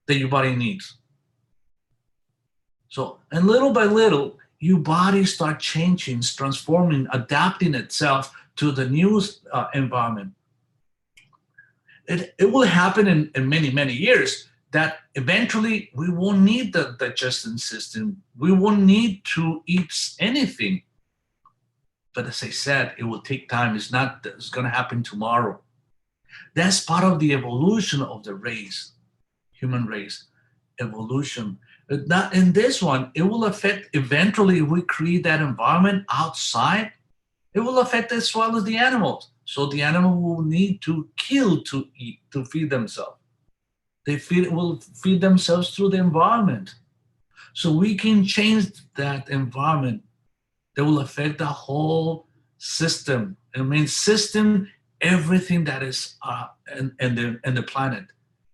that your body needs. So, and little by little, your body starts changing, transforming, adapting itself to the new environment. It will happen in many, many years, that eventually we won't need the digestion system. We won't need to eat anything. But as I said, it will take time. It's going to happen tomorrow. That's part of the evolution of the race, human race, evolution. Not in this one, it will affect, eventually we create that environment outside, it will affect as well as the animals. So the animal will need to kill to eat, to feed themselves. They will feed themselves through the environment. So we can change that environment that will affect the whole system. I mean, system, everything that is in the planet.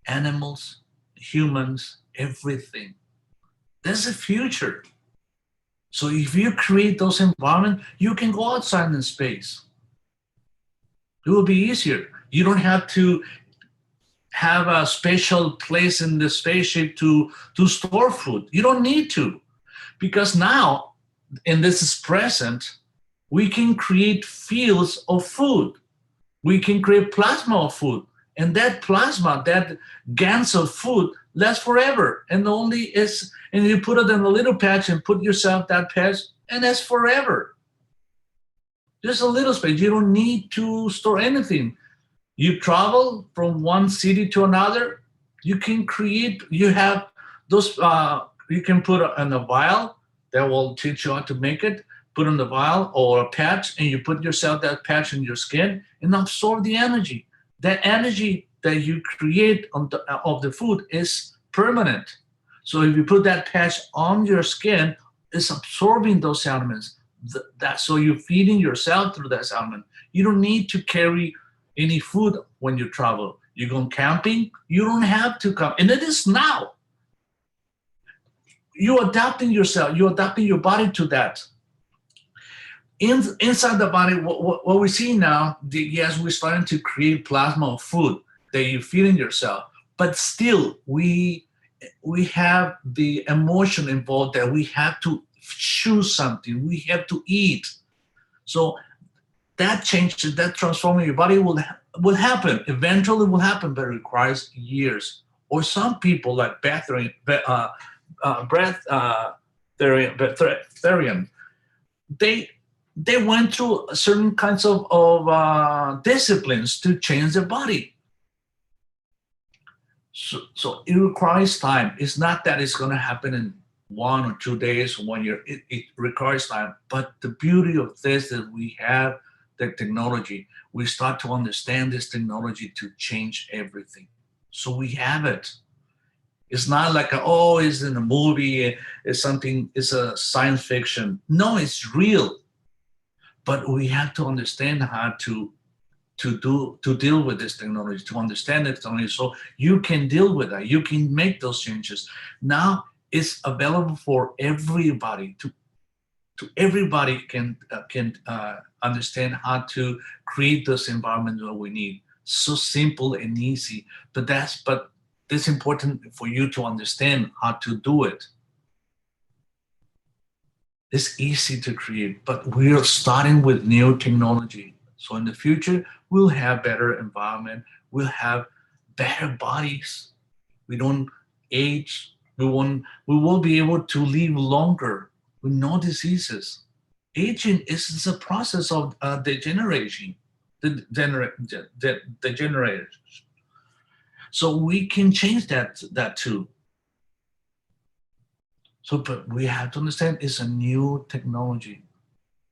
animals, humans, everything. That's the future. So if you create those environments, you can go outside in space. It will be easier. You don't have to have a special place in the spaceship to store food. You don't need to, because now, and this is present, we can create fields of food. We can create plasma of food. And that plasma, that GANS of food, lasts forever. And and you put it in a little patch and put yourself that patch, and that's forever. Just a little space. You don't need to store anything. You travel from one city to another. You can create, you have those, you can put in a vial that will teach you how to make it, put in the vial or a patch, and you put yourself that patch in your skin and absorb the energy. That energy that you create of the food is permanent. So if you put that patch on your skin, it's absorbing those elements. So you're feeding yourself through that element. You don't need to carry any food when you travel. You go camping, you don't have to come. And it is now. You're adapting yourself, you're adapting your body to that. Inside the body, what we see now, yes, we're starting to create plasma of food that you feel in yourself, but still we have the emotion involved that we have to choose something, we have to eat. So that changes, that transforming your body will happen. Eventually will happen, but it requires years. Or some people like Therian, they went through certain kinds of disciplines to change their body. So it requires time. It's not that it's going to happen in 1 or 2 days, 1 year. It requires time. But the beauty of this is we have the technology. We start to understand this technology to change everything. So we have it. It's not like, it's in a movie, it's a science fiction. No, it's real. But we have to understand how to deal with this technology, to understand the technology, so you can deal with that. You can make those changes. Now it's available for everybody. Everybody can understand how to create this environment that we need. So simple and easy. But it's important for you to understand how to do it. It's easy to create, but we're starting with new technology. So in the future, we'll have better environment. We'll have better bodies. We don't age. We will be able to live longer with no diseases. Aging is a process of degeneration. So we can change that too. So, but we have to understand it's a new technology,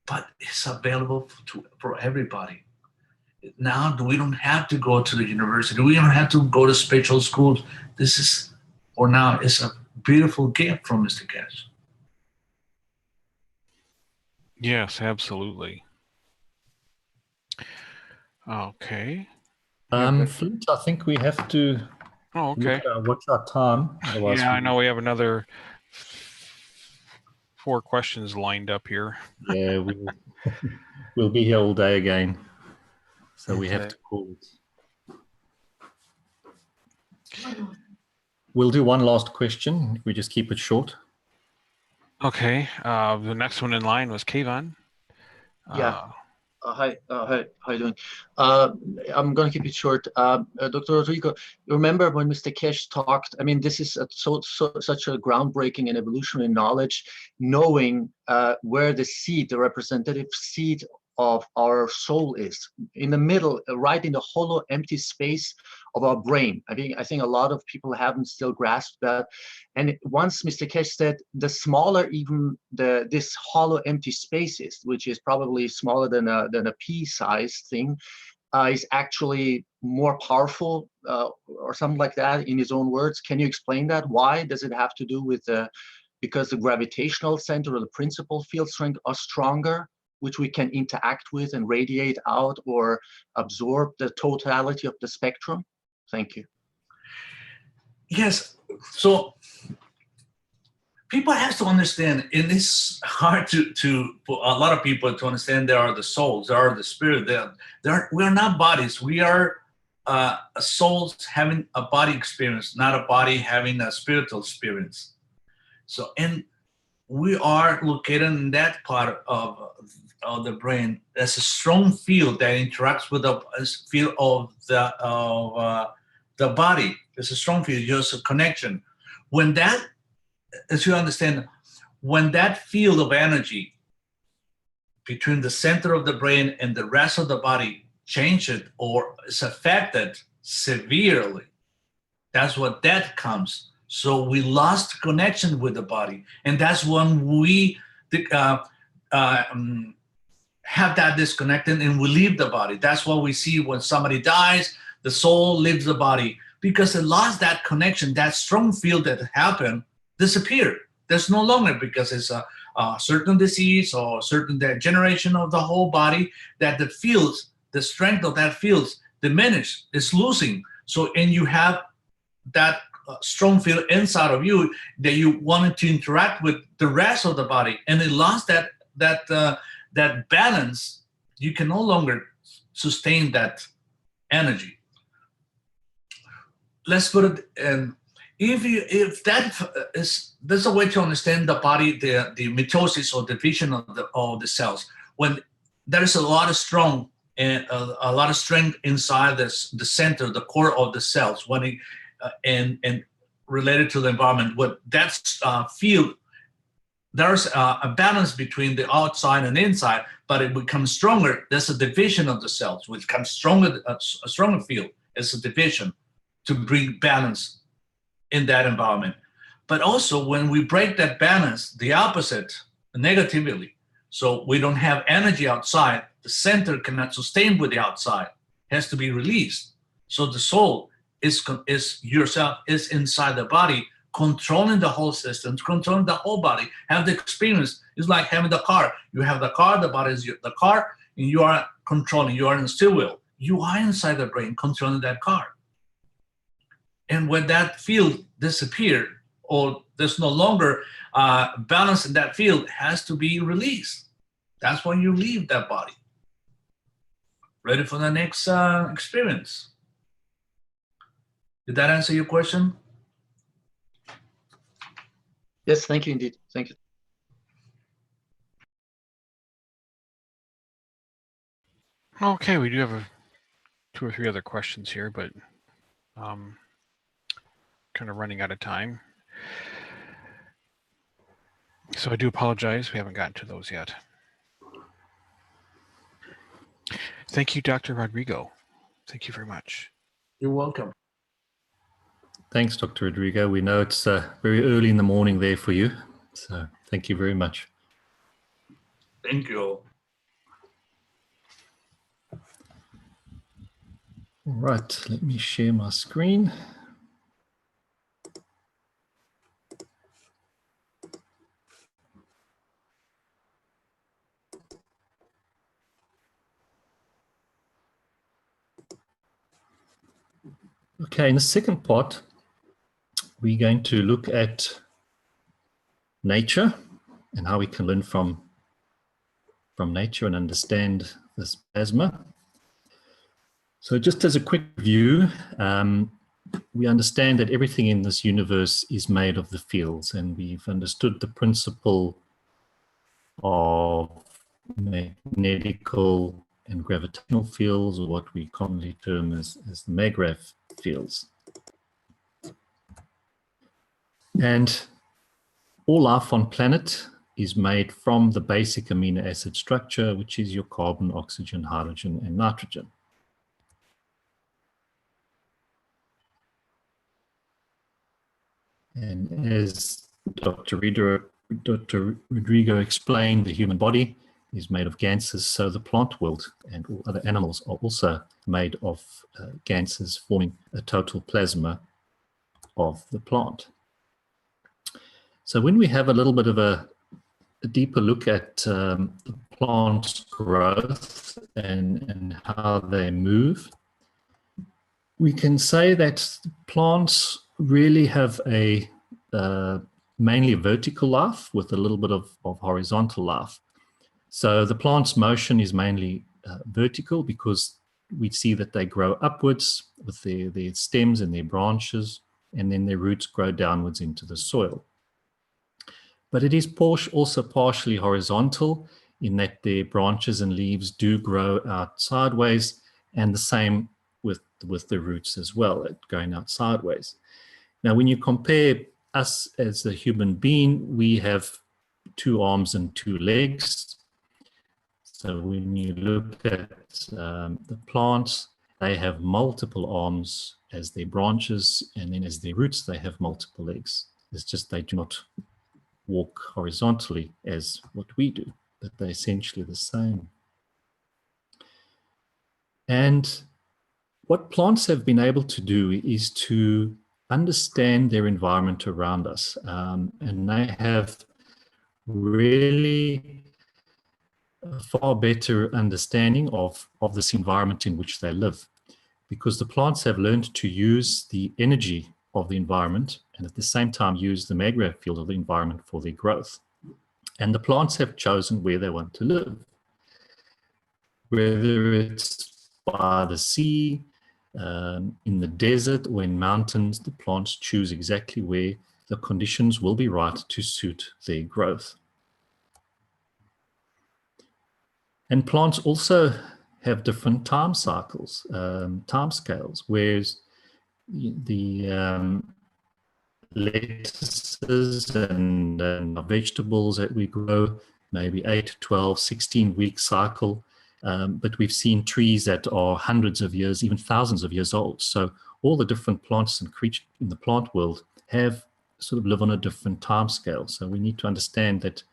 but it's available for everybody. Now we don't have to go to the university. We don't have to go to special schools. This is, for now, it's a beautiful gift from Mr. Keshe. Yes, absolutely. Okay. Flint, I think we have to watch our time. Yeah, I know we have another 4 questions lined up here. Yeah, we'll be here all day again. So we have to call it. We'll do one last question. We just keep it short. Okay. The next one in line was Kayvon. Yeah. Hi, how you doing? I'm going to keep it short. Dr. Rodrigo, you remember when Mr. Keshe talked, I mean, this is such a groundbreaking and evolutionary knowledge, knowing where the representative seed of our soul is, in the middle, right in the hollow, empty space of our brain. I think a lot of people haven't still grasped that. And once Mr. Keshe said, the smaller even this hollow, empty space is, which is probably smaller than a pea-sized thing, is actually more powerful, or something like that, in his own words. Can you explain that? Why does it have to do with because the gravitational center or the principal field strength are stronger, which we can interact with and radiate out or absorb the totality of the spectrum? Thank you. Yes. So people have to understand, and it's hard for a lot of people to understand. There are the souls, there are the spirit. We are not bodies. We are souls having a body experience, not a body having a spiritual experience. So, and we are located in that part of the brain. There's a strong field that interacts with the field of the body. There's a strong field, just a connection. When that, as you understand, when that field of energy between the center of the brain and the rest of the body changes or is affected severely, that's what death comes. So we lost connection with the body, and that's when we have that disconnected and we leave the body. That's what we see when somebody dies, the soul leaves the body because it lost that connection. That strong field that happened disappeared. There's no longer, because it's a certain disease or certain degeneration of the whole body, that the fields, the strength of that fields diminished, it's losing. So, and you have that strong field inside of you that you wanted to interact with the rest of the body, and it lost that balance. You can no longer sustain that energy. Let's put it in. If that is, there's a way to understand the body, the mitosis or division of the cells. When there is a lot of strength inside the center, the core of the cells, when it, and related to the environment, what that field, there's a balance between the outside and inside, but it becomes stronger. There's a division of the cells, which becomes stronger. A stronger field is a division to bring balance in that environment. But also when we break that balance, the opposite, negatively, so we don't have energy outside, the center cannot sustain with the outside, it has to be released. So the soul is yourself, is inside the body, controlling the whole system, controlling the whole body, have the experience. It's like having the car. You have the car, the body is the car, and you are controlling, you are in the steering wheel. You are inside the brain controlling that car. And when that field disappeared, or there's no longer balance in that field, has to be released. That's when you leave that body. Ready for the next experience. Did that answer your question? Yes, thank you indeed. Thank you. Okay, we do have 2 or 3 other questions here, but kind of running out of time. So I do apologize, we haven't gotten to those yet. Thank you, Dr. Rodrigo. Thank you very much. You're welcome. Thanks, Dr. Rodrigo. We know it's very early in the morning there for you, so thank you very much. Thank you. All right, let me share my screen. Okay, in the second part, we're going to look at nature and how we can learn from nature and understand this plasma. So just as a quick view, we understand that everything in this universe is made of the fields, and we've understood the principle of magnetical and gravitational fields, or what we commonly term as the maggrav fields. And all life on planet is made from the basic amino acid structure, which is your carbon, oxygen, hydrogen, and nitrogen. And as Dr. Rodrigo explained, the human body is made of GANSes, so the plant world and all other animals are also made of GANSes, forming a total plasma of the plant. So when we have a little bit of a deeper look at the plant's growth and how they move, we can say that plants really have a mainly a vertical life with a little bit of horizontal life. So the plant's motion is mainly vertical because we see that they grow upwards with their stems and their branches, and then their roots grow downwards into the soil. But it is also partially horizontal in that their branches and leaves do grow out sideways, and the same with the roots as well, going out sideways. Now, when you compare us as a human being, we have 2 arms and 2 legs. So when you look at the plants, they have multiple arms as their branches, and then as their roots, they have multiple legs. It's just they do not walk horizontally as what we do, but they're essentially the same. And what plants have been able to do is to understand their environment around us. And they have really a far better understanding of this environment in which they live, because the plants have learned to use the energy of the environment and at the same time use the magnetic field of the environment for their growth. And the plants have chosen where they want to live, whether it's by the sea, in the desert, or in mountains. The plants choose exactly where the conditions will be right to suit their growth. And plants also have different time cycles, time scales, whereas the lettuces and vegetables that we grow, maybe 8, 12, 16-week cycle. But we've seen trees that are hundreds of years, even thousands of years old. So all the different plants and creatures in the plant world have sort of live on a different time scale. So we need to understand that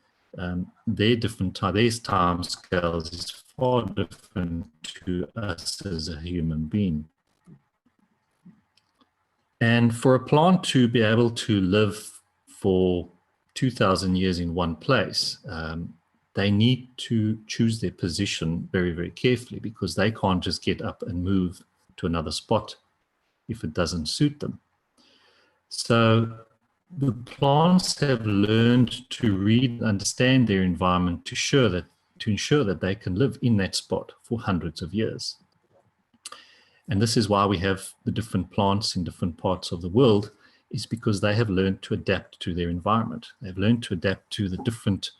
their time scales is far different to us as a human being. And for a plant to be able to live for 2,000 years in one place, they need to choose their position very, very carefully, because they can't just get up and move to another spot if it doesn't suit them. So the plants have learned to read and understand their environment to ensure that they can live in that spot for hundreds of years. And this is why we have the different plants in different parts of the world, is because they have learned to adapt to their environment. They've learned to adapt to the different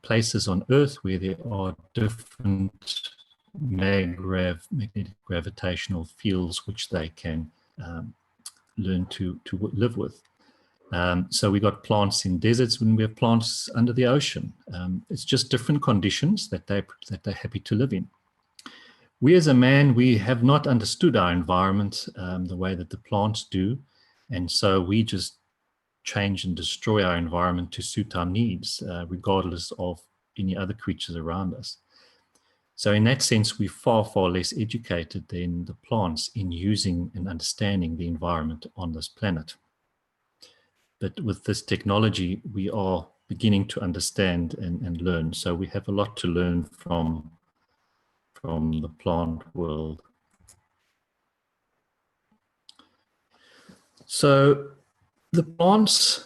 places on Earth where there are different magnetic gravitational fields which they can learn to live with. So we got plants in deserts when we have plants under the ocean. It's just different conditions that they're happy to live in. We as a man, we have not understood our environment the way that the plants do. And so we just change and destroy our environment to suit our needs, regardless of any other creatures around us. So in that sense, we're far, far less educated than the plants in using and understanding the environment on this planet. But with this technology, we are beginning to understand and learn. So we have a lot to learn from the plant world. So the plants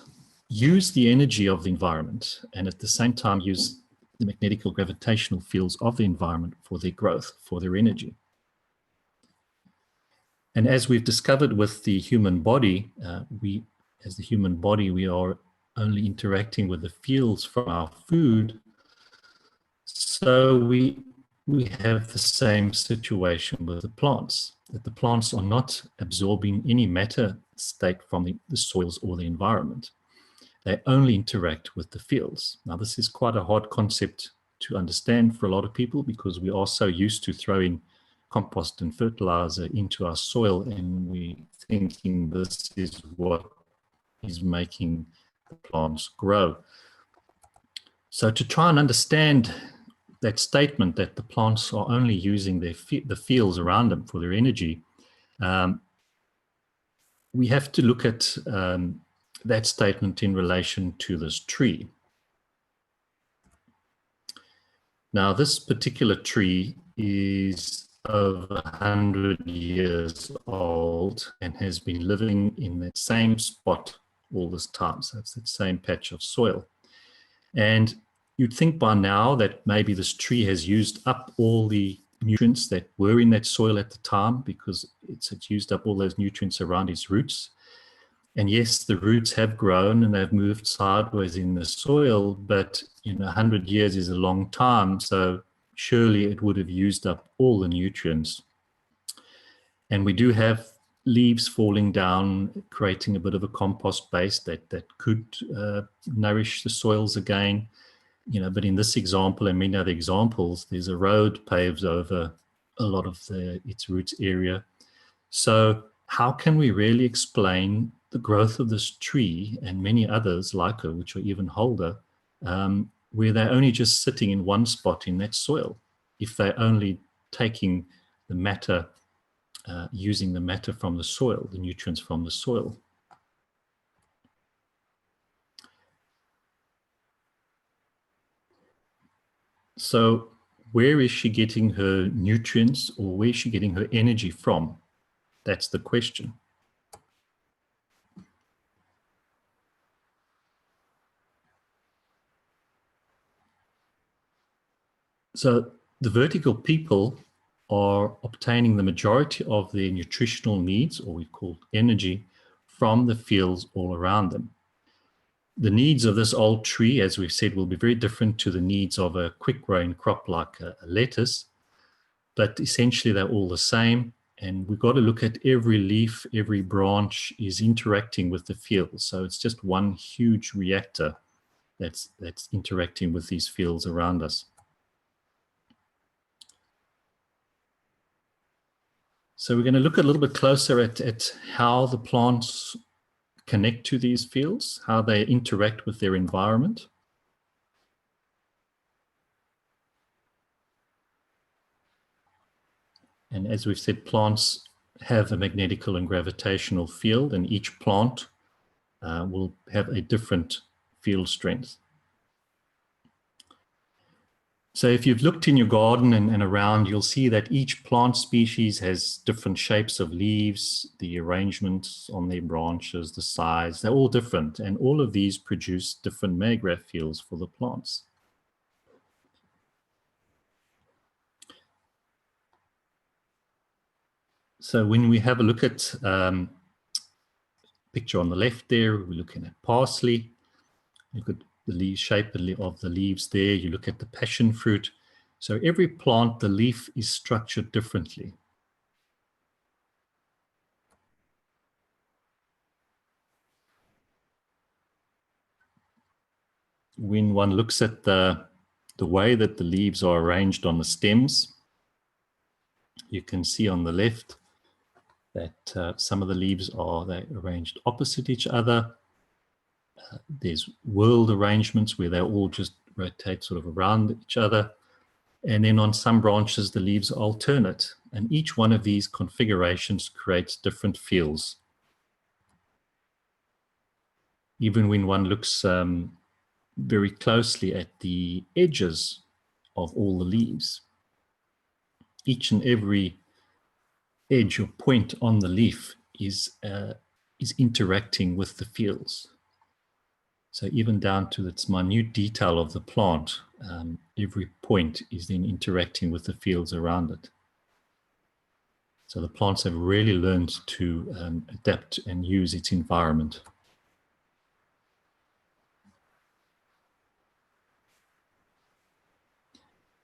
use the energy of the environment and at the same time use the magnetic or gravitational fields of the environment for their growth, for their energy. And as we've discovered with the human body, as the human body, we are only interacting with the fields from our food. So we have the same situation with the plants, that the plants are not absorbing any matter state from the soils or the environment. They only interact with the fields. Now, this is quite a hard concept to understand for a lot of people, because we are so used to throwing compost and fertilizer into our soil, and we thinking this is what is making the plants grow. So to try and understand that statement that the plants are only using the fields around them for their energy, we have to look at that statement in relation to this tree. Now, this particular tree is over 100 years old and has been living in that same spot all this time. So it's that same patch of soil. And you'd think by now that maybe this tree has used up all the nutrients that were in that soil at the time, because it's used up all those nutrients around its roots. And yes, the roots have grown and they've moved sideways in the soil, but 100 years is a long time, so surely it would have used up all the nutrients. And we do have leaves falling down, creating a bit of a compost base that could nourish the soils again. But in this example and many other examples, there's a road paved over a lot of its roots area. So how can we really explain the growth of this tree and many others like it, which are even older, where they're only just sitting in one spot in that soil, if they're only taking the matter, using the matter from the soil, the nutrients from the soil? So where is she getting her nutrients, or where is she getting her energy from? That's the question. So the vertical people are obtaining the majority of their nutritional needs, or we call energy, from the fields all around them. The needs of this old tree, as we've said, will be very different to the needs of a quick-growing crop like a lettuce, but essentially they're all the same. And we've got to look at every leaf, every branch is interacting with the field. So it's just one huge reactor that's interacting with these fields around us. So we're going to look a little bit closer at how the plants connect to these fields, how they interact with their environment. And as we've said, plants have a magnetical and gravitational field, and each plant will have a different field strength. So if you've looked in your garden and around, you'll see that each plant species has different shapes of leaves, the arrangements on their branches, the size, they're all different. And all of these produce different maggraph fields for the plants. So when we have a look at picture on the left there, we're looking at parsley. Look at the leaf shape of the leaves there. You look at the passion fruit. So every plant, the leaf is structured differently. When one looks at the way that the leaves are arranged on the stems, you can see on the left that some of the leaves they're arranged opposite each other. There's whorled arrangements where they all just rotate sort of around each other. And then on some branches, the leaves are alternate. And each one of these configurations creates different fields. Even when one looks very closely at the edges of all the leaves, each and every edge or point on the leaf is interacting with the fields. So even down to its minute detail of the plant, every point is then interacting with the fields around it. So the plants have really learned to adapt and use its environment.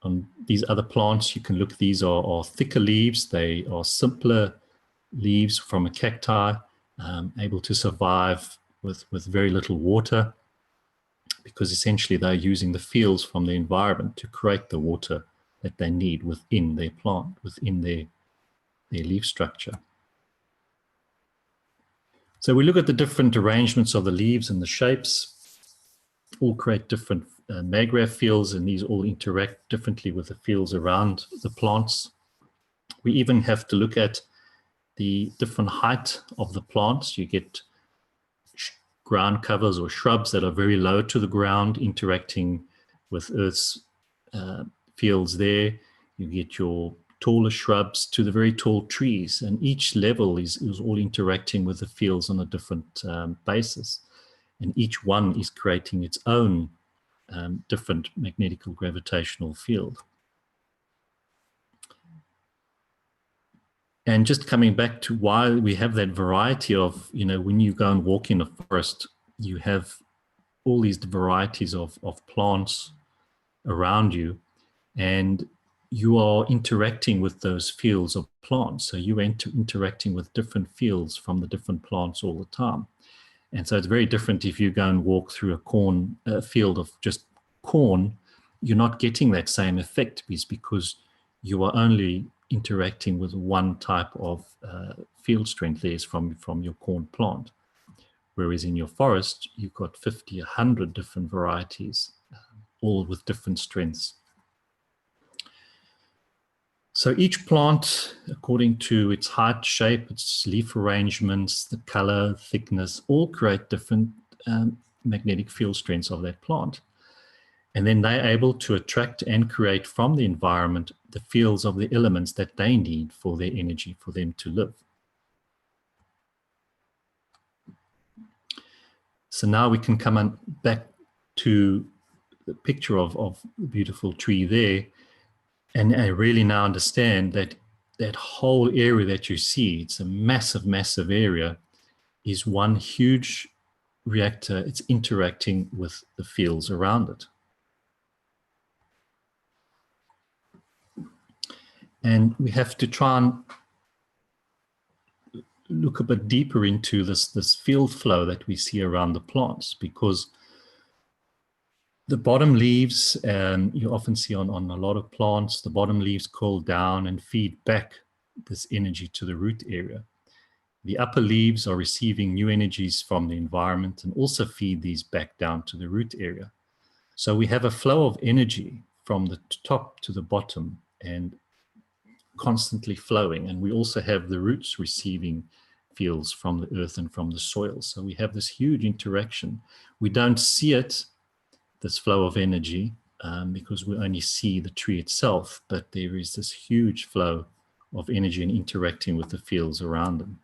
On these other plants, you can look, these are thicker leaves. They are simpler leaves from a cacti, able to survive with very little water, because essentially they're using the fields from the environment to create the water that they need within their plant, within their leaf structure. So we look at the different arrangements of the leaves and the shapes, all create different maggraph fields, and these all interact differently with the fields around the plants. We even have to look at the different height of the plants. You get ground covers or shrubs that are very low to the ground interacting with Earth's fields there. You get your taller shrubs to the very tall trees. And each level is all interacting with the fields on a different basis. And each one is creating its own different magnetical gravitational field. And just coming back to why we have that variety of, when you go and walk in a forest, you have all these varieties of plants around you, and you are interacting with those fields of plants. So you are interacting with different fields from the different plants all the time. And so it's very different if you go and walk through a field of just corn, you're not getting that same effect because you are only interacting with one type of field strength there is from your corn plant. Whereas in your forest, you've got 50, 100 different varieties, all with different strengths. So each plant, according to its height, shape, its leaf arrangements, the color, thickness, all create different magnetic field strengths of that plant. And then they're able to attract and create from the environment the fields of the elements that they need for their energy, for them to live. So now we can come on back to the picture of the beautiful tree there. And I really now understand that that whole area that you see, it's a massive, massive area, is one huge reactor. It's interacting with the fields around it. And we have to try and look a bit deeper into this field flow that we see around the plants, because the bottom leaves, you often see on a lot of plants, the bottom leaves cool down and feed back this energy to the root area. The upper leaves are receiving new energies from the environment and also feed these back down to the root area. So we have a flow of energy from the top to the bottom and constantly flowing. And we also have the roots receiving fields from the earth and from the soil. So we have this huge interaction. We don't see it, this flow of energy, because we only see the tree itself, but there is this huge flow of energy and interacting with the fields around them.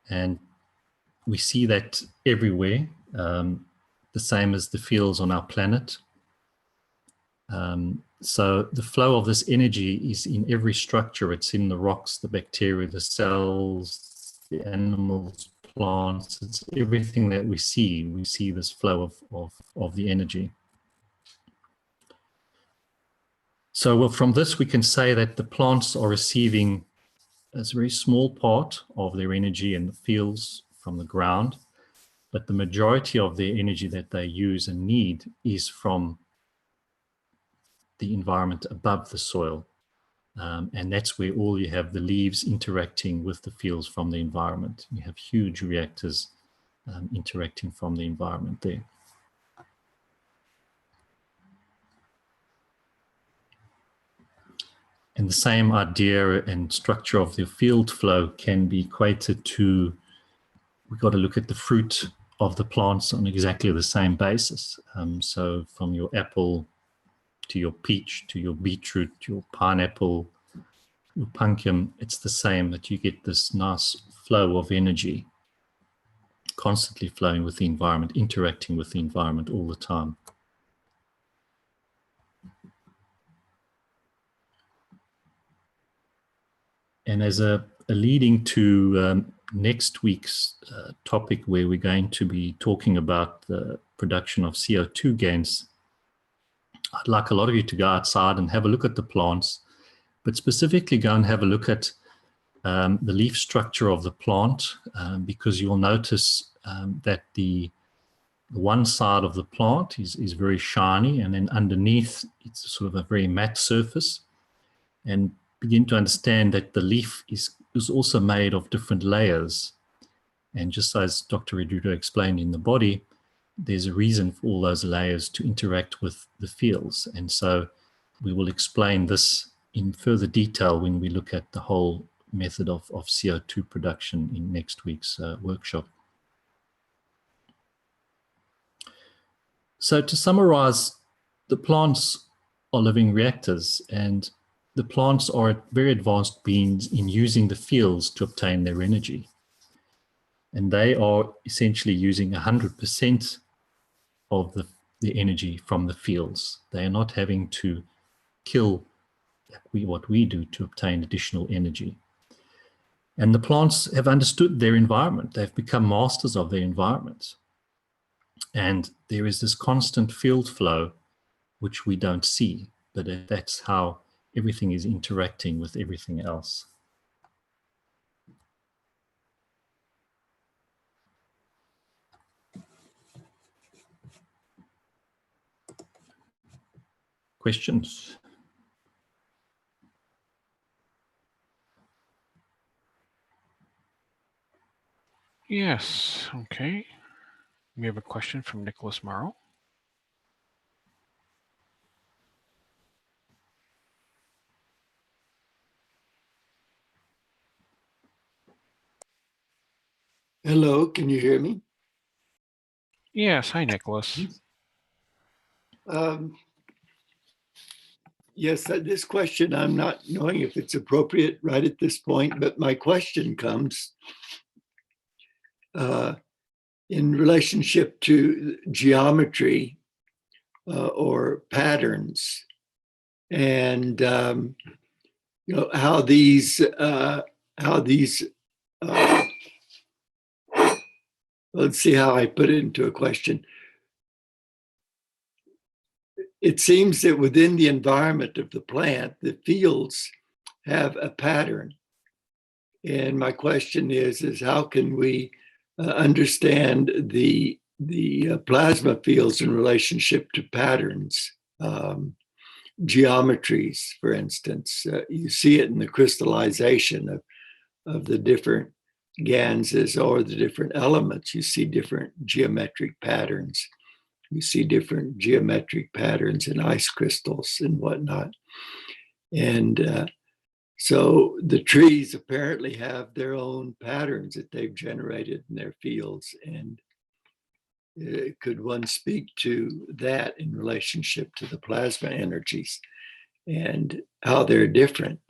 And we see that everywhere, the same as the fields on our planet. So the flow of this energy is in every structure. It's in the rocks, the bacteria, the cells, the animals, plants. It's everything that we see. We see this flow of the energy. So from this, we can say that the plants are receiving a very small part of their energy in the fields from the ground, but the majority of their energy that they use and need is from the environment above the soil. And that's where all you have the leaves interacting with the fields from the environment. You have huge reactors interacting from the environment there. And the same idea and structure of the field flow can be equated to, we've got to look at the fruit of the plants on exactly the same basis. So from your apple to your peach, to your beetroot, your pineapple, your pumpkin, it's the same, that you get this nice flow of energy constantly flowing with the environment, interacting with the environment all the time. And as a leading to next week's topic, where we're going to be talking about the production of CO2 GANS, I'd like a lot of you to go outside and have a look at the plants, but specifically go and have a look at the leaf structure of the plant, because you'll notice that the one side of the plant is very shiny, and then underneath it's sort of a very matte surface. And begin to understand that the leaf is also made of different layers. And just as Dr. Rodrigo explained in the body, there's a reason for all those layers to interact with the fields. And so we will explain this in further detail when we look at the whole method of CO2 production in next week's workshop. So to summarize, the plants are living reactors, and the plants are very advanced beings in using the fields to obtain their energy. And they are essentially using 100% of the energy from the fields. They are not having to kill what we do to obtain additional energy. And the plants have understood their environment. They've become masters of their environment. And there is this constant field flow, which we don't see, but that's how everything is interacting with everything else. Questions? Yes, okay. We have a question from Nicholas Morrow. Hello, can you hear me? Yes, hi, Nicholas. Yes, this question, I'm not knowing if it's appropriate right at this point, but my question comes in relationship to geometry or patterns, and you know how these let's see how I put it into a question. It seems that within the environment of the plant, the fields have a pattern. And my question is how can we understand the plasma fields in relationship to patterns, geometries, for instance? You see it in the crystallization of the different GANSs or the different elements. You see different geometric patterns. You see different geometric patterns in ice crystals and whatnot. And so the trees apparently have their own patterns that they've generated in their fields. And could one speak to that in relationship to the plasma energies and how they're different?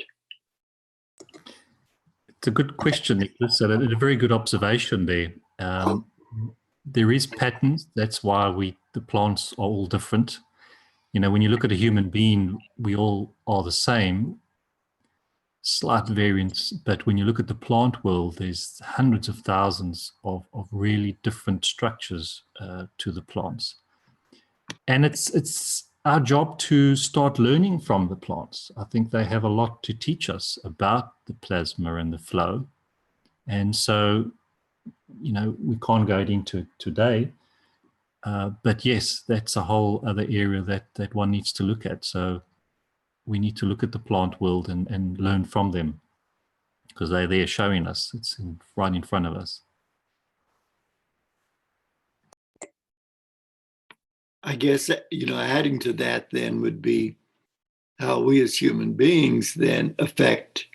It's a good question, Nicholas. So a very good observation there. There is patterns. That's why the plants are all different. You know, when you look at a human being, we all are the same, slight variance. But when you look at the plant world, there's hundreds of thousands of really different structures to the plants. And it's our job to start learning from the plants. I think they have a lot to teach us about the plasma and the flow. And so, you know, we can't go into it today. But yes, that's a whole other area that one needs to look at. So we need to look at the plant world and learn from them, because they're there showing us. It's right in front of us. I guess, you know, adding to that then would be how we as human beings then affect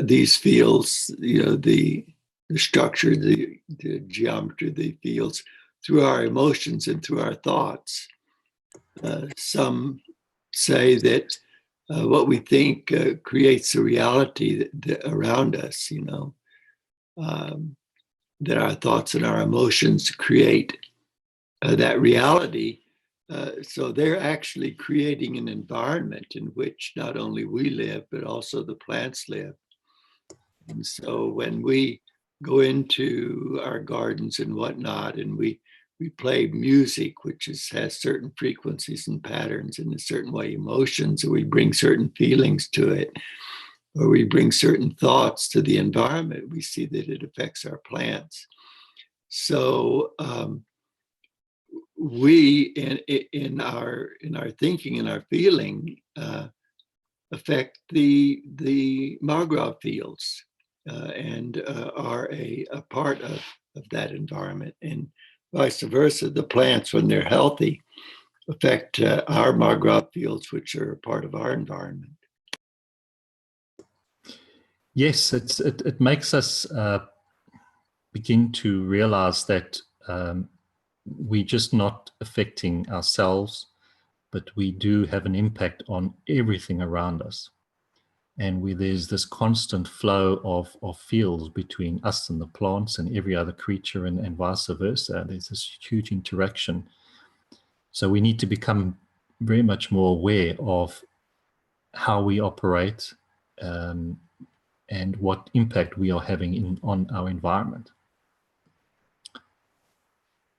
these fields, you know, the structure, the geometry of the fields through our emotions and through our thoughts. Some say that what we think creates a reality around us, you know, that our thoughts and our emotions create that reality. So they're actually creating an environment in which not only we live, but also the plants live. And so when we go into our gardens and whatnot, and we play music, which has certain frequencies and patterns in a certain way, emotions, or we bring certain feelings to it, or we bring certain thoughts to the environment, we see that it affects our plants. So we, in our thinking and our feeling, affect the Margrave fields and are a part of that environment, and vice versa. The plants, when they're healthy, affect our Margrave fields, which are a part of our environment. Yes, it makes us begin to realize that we're just not affecting ourselves, but we do have an impact on everything around us. And there's this constant flow of fields between us and the plants and every other creature, and vice versa. There's this huge interaction. So we need to become very much more aware of how we operate and what impact we are having on our environment,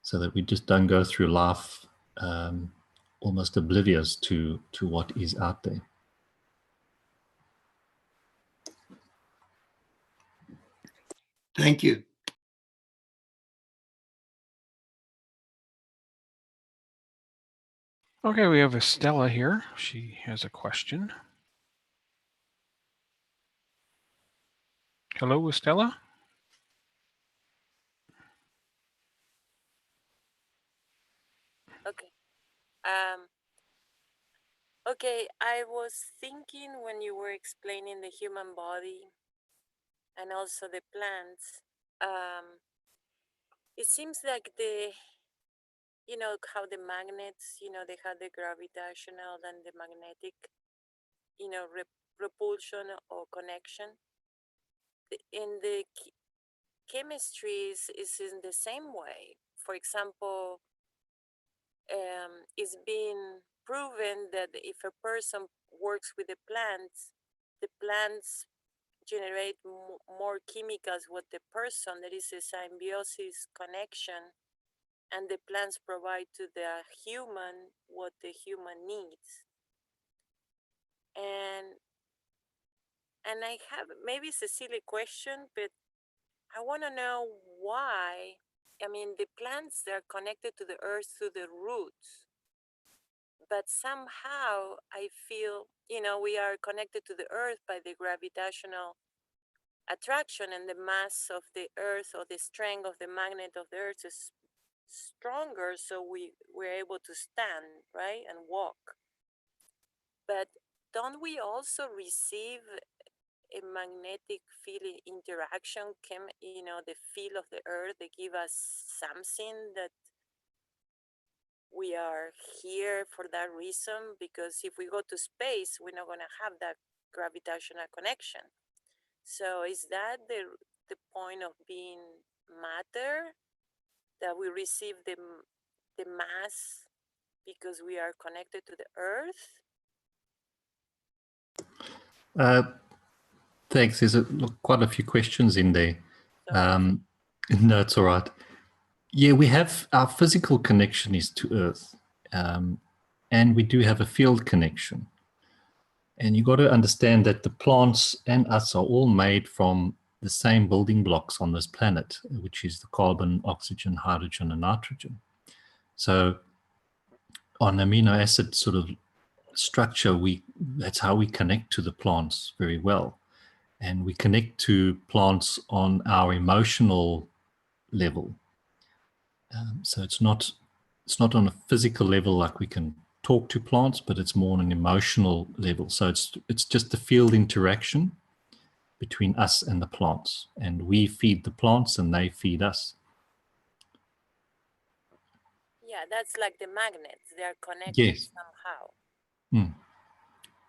so that we just don't go through life almost oblivious to what is out there. Thank you. Okay, we have Estella here. She has a question. Hello, Estella. Okay. Okay, I was thinking when you were explaining the human body and also the plants, it seems like you know, how the magnets, you know, they have the gravitational and the magnetic, you know, repulsion or connection. In the chemistry is in the same way. For example, it's been proven that if a person works with the plants generate more chemicals with the person. There is a symbiosis connection, and the plants provide to the human what the human needs. And I have, maybe it's a silly question, but I want to know why. I mean, the plants, they're connected to the earth through the roots, but somehow I feel, you know, we are connected to the earth by the gravitational attraction, and the mass of the earth or the strength of the magnet of the earth is stronger, so we're able to stand, right, and walk. But don't we also receive a magnetic field interaction, you know, the field of the earth, they give us something that we are here for that reason? Because if we go to space, we're not going to have that gravitational connection. So is that the point of being matter, that we receive the mass because we are connected to the earth? Thanks. There's quite a few questions in there. No, it's all right. Yeah, we have our physical connection is to Earth, and we do have a field connection. And you got to understand that the plants and us are all made from the same building blocks on this planet, which is the carbon, oxygen, hydrogen, and nitrogen. So on amino acid sort of structure, that's how we connect to the plants very well. And we connect to plants on our emotional level. So it's not on a physical level like we can talk to plants, but it's more on an emotional level. So it's just the field interaction between us and the plants, and we feed the plants and they feed us. Yeah, that's like the magnets. They are connected, yes, somehow.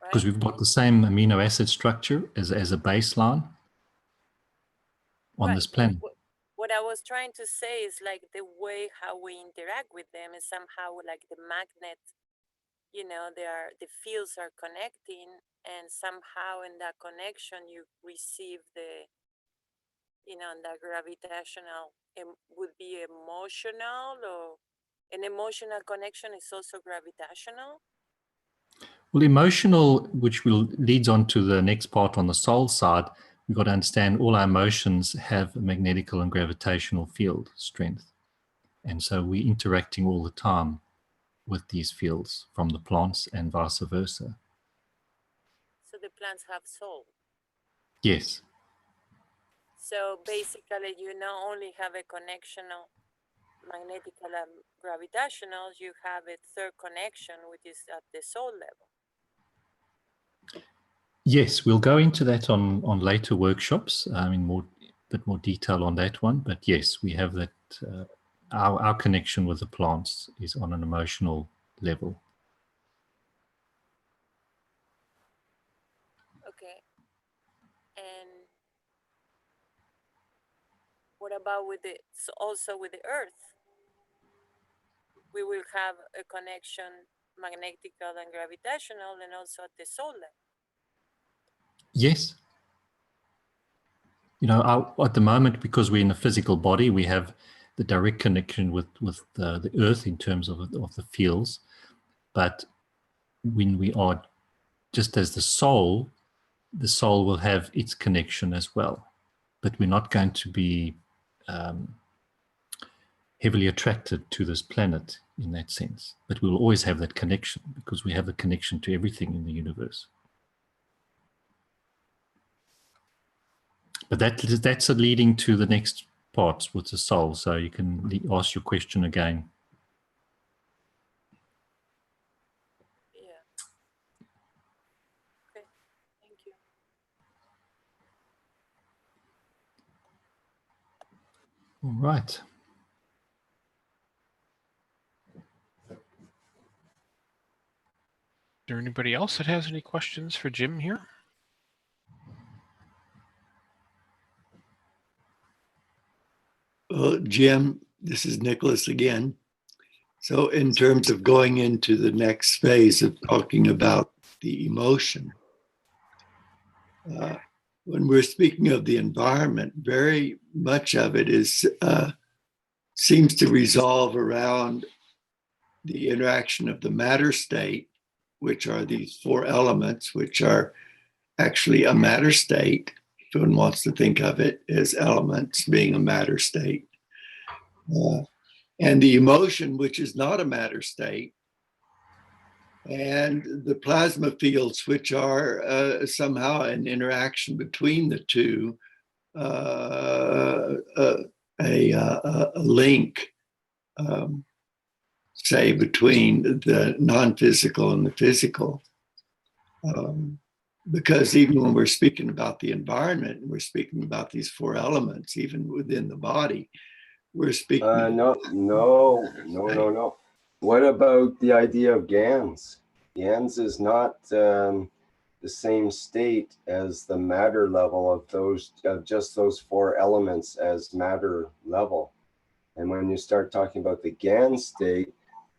Because right? we've got the same amino acid structure as a baseline on this planet. What I was trying to say is like the way how we interact with them is somehow like the magnet, you know, the fields are connecting, and somehow in that connection you receive the, you know, that gravitational, would be emotional, or an emotional connection is also gravitational. Well, emotional, which leads on to the next part on the soul side, we've got to understand all our emotions have a magnetical and gravitational field strength. And so we're interacting all the time with these fields from the plants and vice versa. So the plants have soul. Yes. So basically you not only have a connectional, magnetical and gravitational, you have a third connection, which is at the soul level. Yes, we'll go into that on later workshops in bit more detail on that one. But yes, we have that. Our connection with the plants is on an emotional level. Okay. And what about with also with the Earth? We will have a connection, magnetical and gravitational, and also at the soul level. Yes. You know, at the moment, because we're in a physical body, we have the direct connection with the Earth in terms of the fields. But when we are just as the soul will have its connection as well. But we're not going to be heavily attracted to this planet in that sense. But we will always have that connection because we have a connection to everything in the universe. But that's leading to the next part with the soul. So you can ask your question again. Yeah. Okay. Thank you. All right. Is there anybody else that has any questions for Jim here? Well, Jim, this is Nicholas again. So in terms of going into the next phase of talking about the emotion, when we're speaking of the environment, very much of it seems to resolve around the interaction of the matter state, which are these four elements, which are actually a matter state. If one wants to think of it as elements being a matter state. And the emotion, which is not a matter state, and the plasma fields, which are somehow an interaction between the two, a link, say, between the non-physical and the physical. Because even when we're speaking about the environment, we're speaking about these four elements, even within the body. We're speaking. No. What about the idea of GANS? GANS is not the same state as the matter level of just those four elements as matter level. And when you start talking about the GANS state,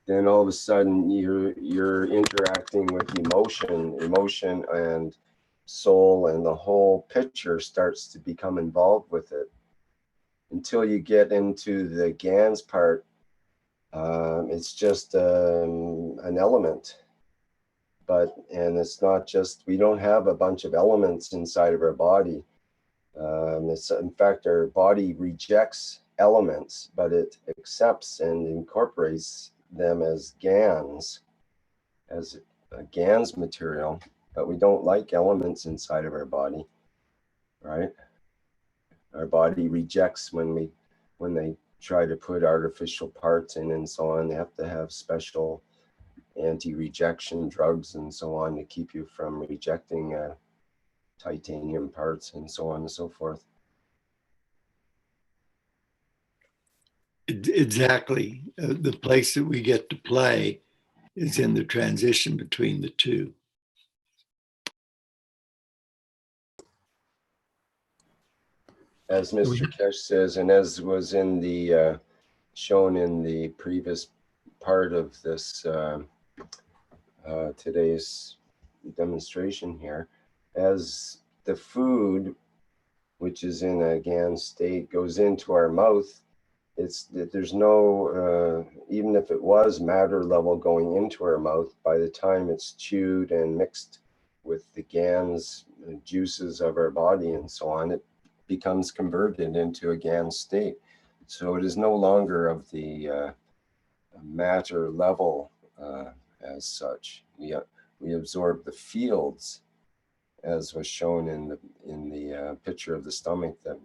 then all of a sudden you're interacting with emotion and soul, and the whole picture starts to become involved with it. Until you get into the GANS part, it's just an element. And it's not just, we don't have a bunch of elements inside of our body. In fact, our body rejects elements, but it accepts and incorporates them as GANS, as a GANS material. But we don't like elements inside of our body, right? Our body rejects when they try to put artificial parts in and so on. They have to have special anti-rejection drugs and so on to keep you from rejecting titanium parts and so on and so forth. Exactly. The place that we get to play is in the transition between the two. As Mr. Keshe says, and as was in the shown in the previous part of this today's demonstration here, as the food, which is in a GANS state, goes into our mouth, there's no, even if it was matter level going into our mouth, by the time it's chewed and mixed with the GANS juices of our body and so on, it becomes converted into a GANS state. So it is no longer of the matter level as such. We absorb the fields, as was shown in the picture of the stomach that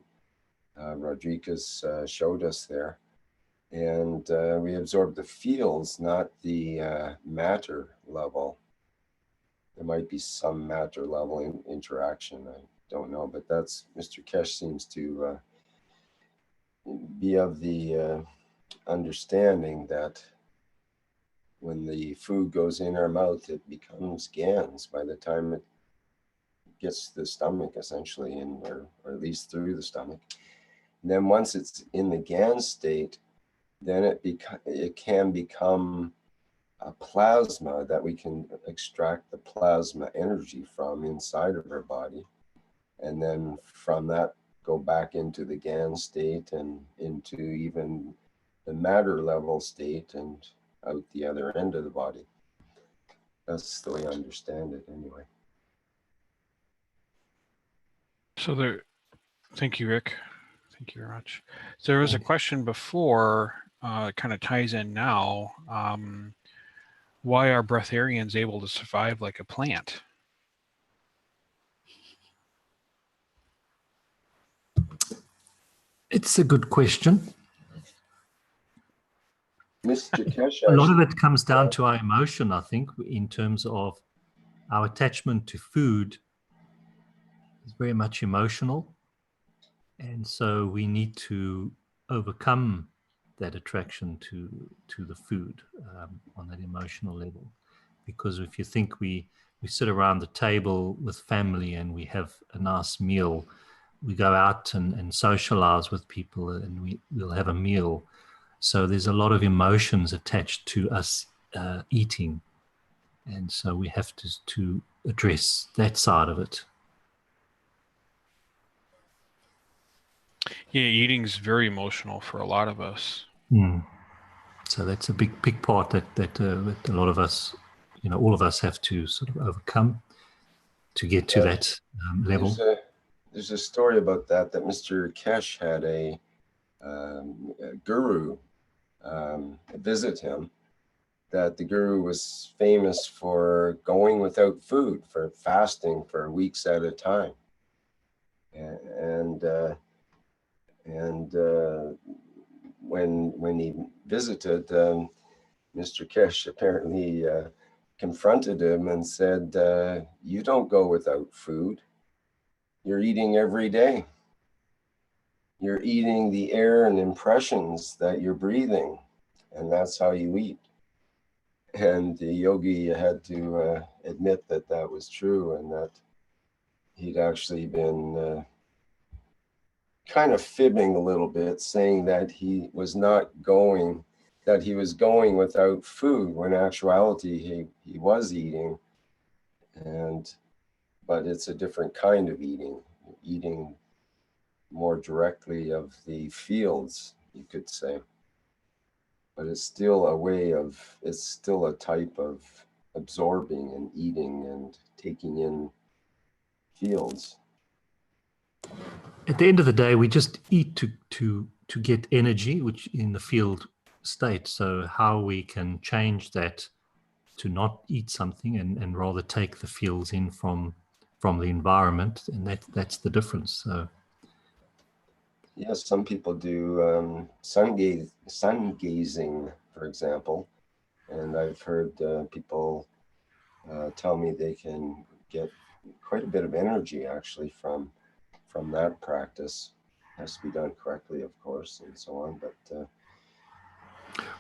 Rodriguez showed us there. And we absorb the fields, not the matter level. there might be some matter level interaction. I don't know, but that's Mr. Keshe seems to be of the understanding that when the food goes in our mouth, it becomes GANS by the time it gets to the stomach, essentially, or at least through the stomach. And then once it's in the GANS state, then it can become a plasma that we can extract the plasma energy from inside of our body. And then from that, go back into the GANS state and into even the matter level state and out the other end of the body. That's the way I understand it anyway. So there, thank you, Rick. Thank you very much. So there was a question before, it kind of ties in now. Why are breatharians able to survive like a plant? It's a good question. Mr. Keshe, A lot of it comes down to our emotion, I think, in terms of our attachment to food is very much emotional. And so we need to overcome that attraction to the food on that emotional level. Because if you think we sit around the table with family and we have a nice meal, we go out and socialize with people and we'll have a meal. So there's a lot of emotions attached to us eating. And so we have to address that side of it. Yeah, eating's very emotional for a lot of us. So that's a big part that a lot of us, all of us have to sort of overcome to get to that level. There's a story about that Mr. Keshe had a guru visit him, that the guru was famous for going without food, for fasting for weeks at a time. And when he visited, Mr. Keshe apparently confronted him and said, you don't go without food. You're eating every day. You're eating the air and impressions that you're breathing, and that's how you eat. And the yogi had to admit that that was true, and that he'd actually been kind of fibbing a little bit, saying that he was going without food, when in actuality he was eating, but it's a different kind of eating more directly of the fields, you could say. But it's still a type of absorbing and eating and taking in fields. At the end of the day, we just eat to get energy, which in the field state. So how we can change that to not eat something and rather take the fields in from the environment, and that's the difference. So yes, some people do sun gazing, for example, and I've heard people tell me they can get quite a bit of energy actually from that practice. It has to be done correctly, of course, and so on. But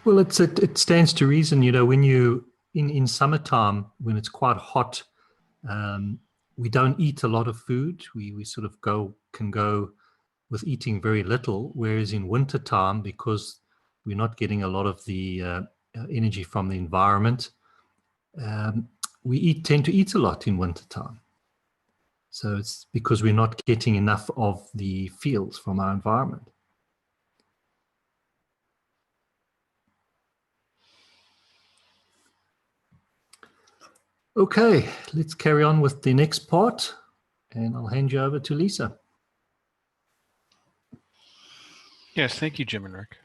well, it stands to reason, when you in summertime, when it's quite hot, we don't eat a lot of food. We sort of can go with eating very little, whereas in wintertime, because we're not getting a lot of the energy from the environment, we tend to eat a lot in wintertime. So it's because we're not getting enough of the fields from our environment. Okay, let's carry on with the next part, and I'll hand you over to Lisa. Yes, thank you, Jim and Rick.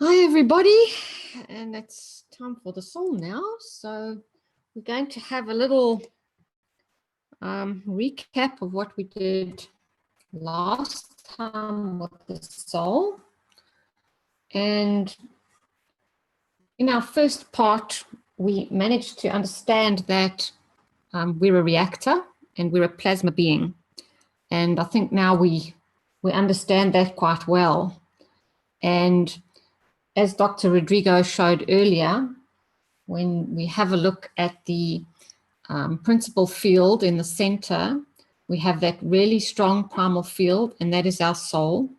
Hi, everybody, and it's time for the soul now. So we're going to have a little recap of what we did last time with the soul. And in our first part, we managed to understand that we're a reactor and we're a plasma being. And I think now we understand that quite well. And as Dr. Rodrigo showed earlier, when we have a look at the principal field in the center, we have that really strong primal field, and that is our soul.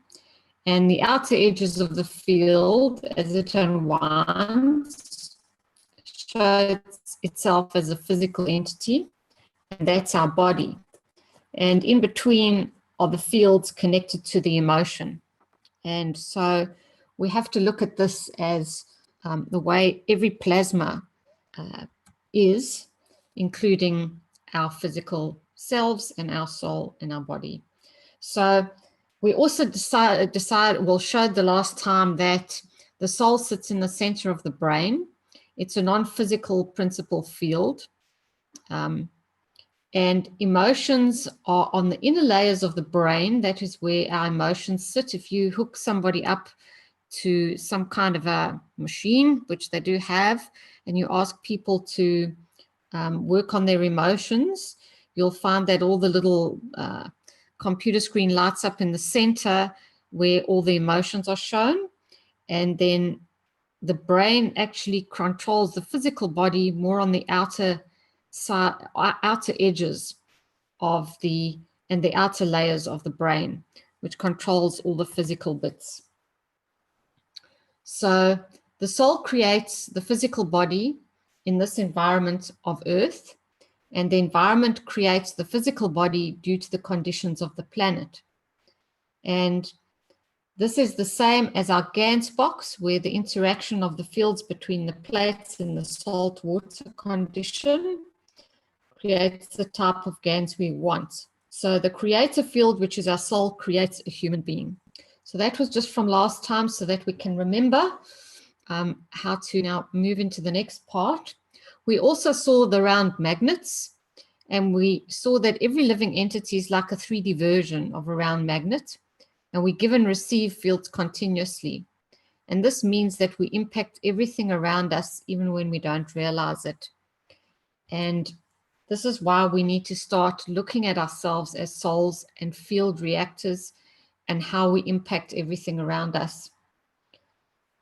And the outer edges of the field, as it unwinds, shows itself as a physical entity, and that's our body. And in between are the fields connected to the emotion. And so we have to look at this as the way every plasma is, including our physical selves and our soul and our body. So we also showed the last time that the soul sits in the center of the brain. It's a non-physical principal field. And emotions are on the inner layers of the brain. That is where our emotions sit. If you hook somebody up to some kind of a machine, which they do have, and you ask people to work on their emotions, you'll find that all the little computer screen lights up in the center where all the emotions are shown. And then the brain actually controls the physical body more on the outer edges of the outer layers of the brain, which controls all the physical bits. So the soul creates the physical body in this environment of Earth, and the environment creates the physical body due to the conditions of the planet. And this is the same as our GANS box, where the interaction of the fields between the plates in the salt water condition creates the type of GANS we want. So the creator field, which is our soul, creates a human being. So that was just from last time, so that we can remember how to now move into the next part. We also saw the round magnets, and we saw that every living entity is like a 3D version of a round magnet, and we give and receive fields continuously. And this means that we impact everything around us, even when we don't realize it. And this is why we need to start looking at ourselves as souls and field reactors and how we impact everything around us.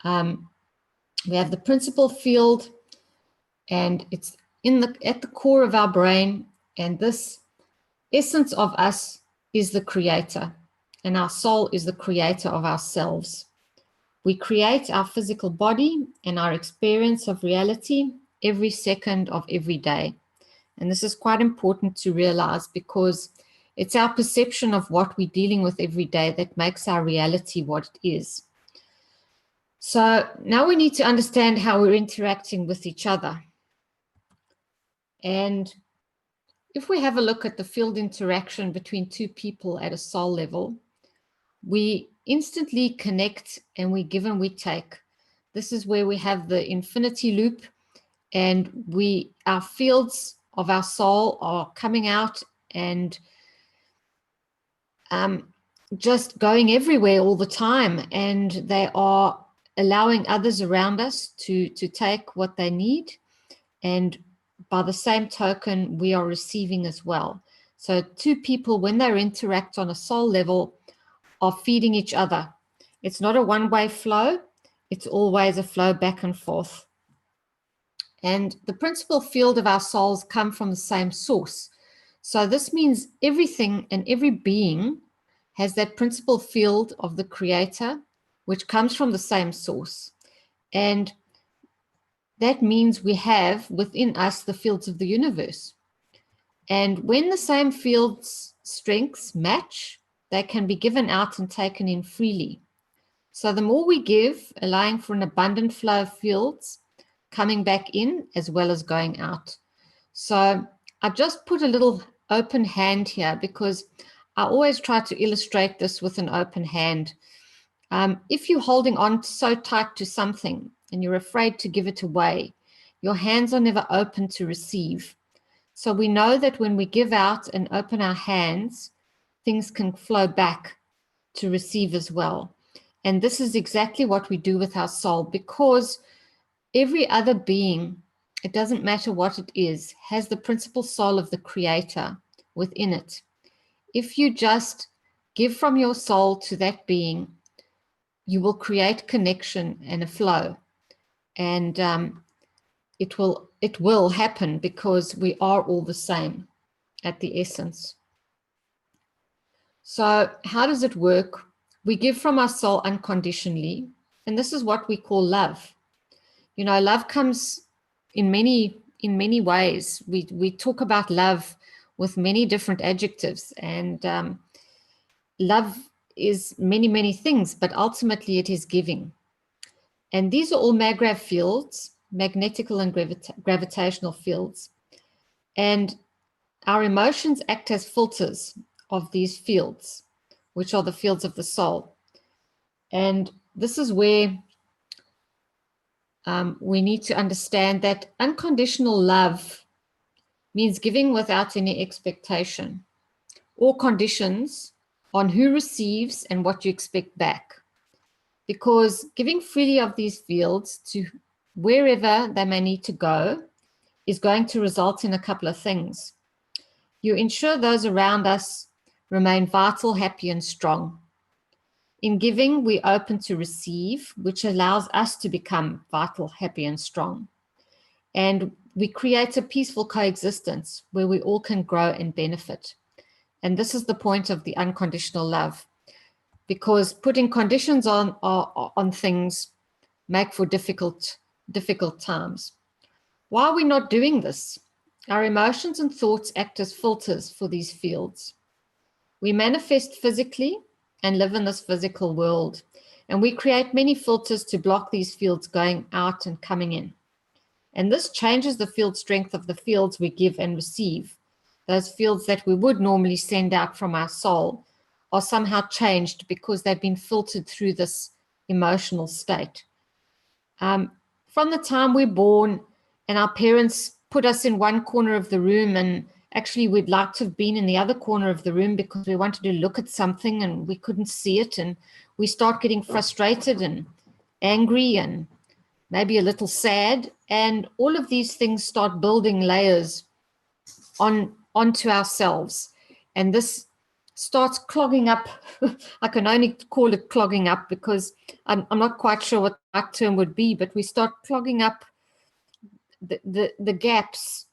We have the principal field, and it's at the core of our brain, and this essence of us is the creator, and our soul is the creator of ourselves. We create our physical body and our experience of reality every second of every day. And this is quite important to realize, because it's our perception of what we're dealing with every day that makes our reality what it is. So now we need to understand how we're interacting with each other. And if we have a look at the field interaction between two people at a soul level, we instantly connect, and we give and we take. This is where we have the infinity loop, and our fields of our soul are coming out and just going everywhere all the time, and they are allowing others around us to take what they need, and by the same token we are receiving as well. So two people, when they interact on a soul level, are feeding each other. It's not a one-way flow, it's always a flow back and forth. And the principal field of our souls come from the same source. So this means everything and every being has that principal field of the creator, which comes from the same source. And that means we have within us the fields of the universe. And when the same fields strengths match, they can be given out and taken in freely. So the more we give, allowing for an abundant flow of fields coming back in as well as going out. So I just put a little open hand here, because I always try to illustrate this with an open hand. If you're holding on so tight to something and you're afraid to give it away, your hands are never open to receive. So we know that when we give out and open our hands, things can flow back to receive as well. And this is exactly what we do with our soul, because every other being it doesn't matter what it is, has the principal soul of the creator within it. If you just give from your soul to that being, you will create connection and a flow. And it will happen because we are all the same at the essence. So how does it work? We give from our soul unconditionally, and this is what we call love. You know, love comes in many ways. We talk about love with many different adjectives, and love is many things, but ultimately it is giving. And these are all maggrav fields, magnetical and gravitational fields. And our emotions act as filters of these fields, which are the fields of the soul. And this is where we need to understand that unconditional love means giving without any expectation or conditions on who receives and what you expect back. Because giving freely of these fields to wherever they may need to go is going to result in a couple of things. You ensure those around us remain vital, happy, and strong. In giving, we open to receive, which allows us to become vital, happy, and strong. And we create a peaceful coexistence where we all can grow and benefit. And this is the point of the unconditional love, because putting conditions on things make for difficult times. Why are we not doing this? Our emotions and thoughts act as filters for these fields. We manifest physically and live in this physical world, and we create many filters to block these fields going out and coming in. And this changes the field strength of the fields we give and receive. Those fields that we would normally send out from our soul are somehow changed because they've been filtered through this emotional state. From the time we're born and our parents put us in one corner of the room, and actually we'd like to have been in the other corner of the room because we wanted to look at something and we couldn't see it, and we start getting frustrated and angry and maybe a little sad, and all of these things start building layers onto ourselves, and this starts clogging up. I can only call it clogging up because I'm not quite sure what that term would be, but we start clogging up the gaps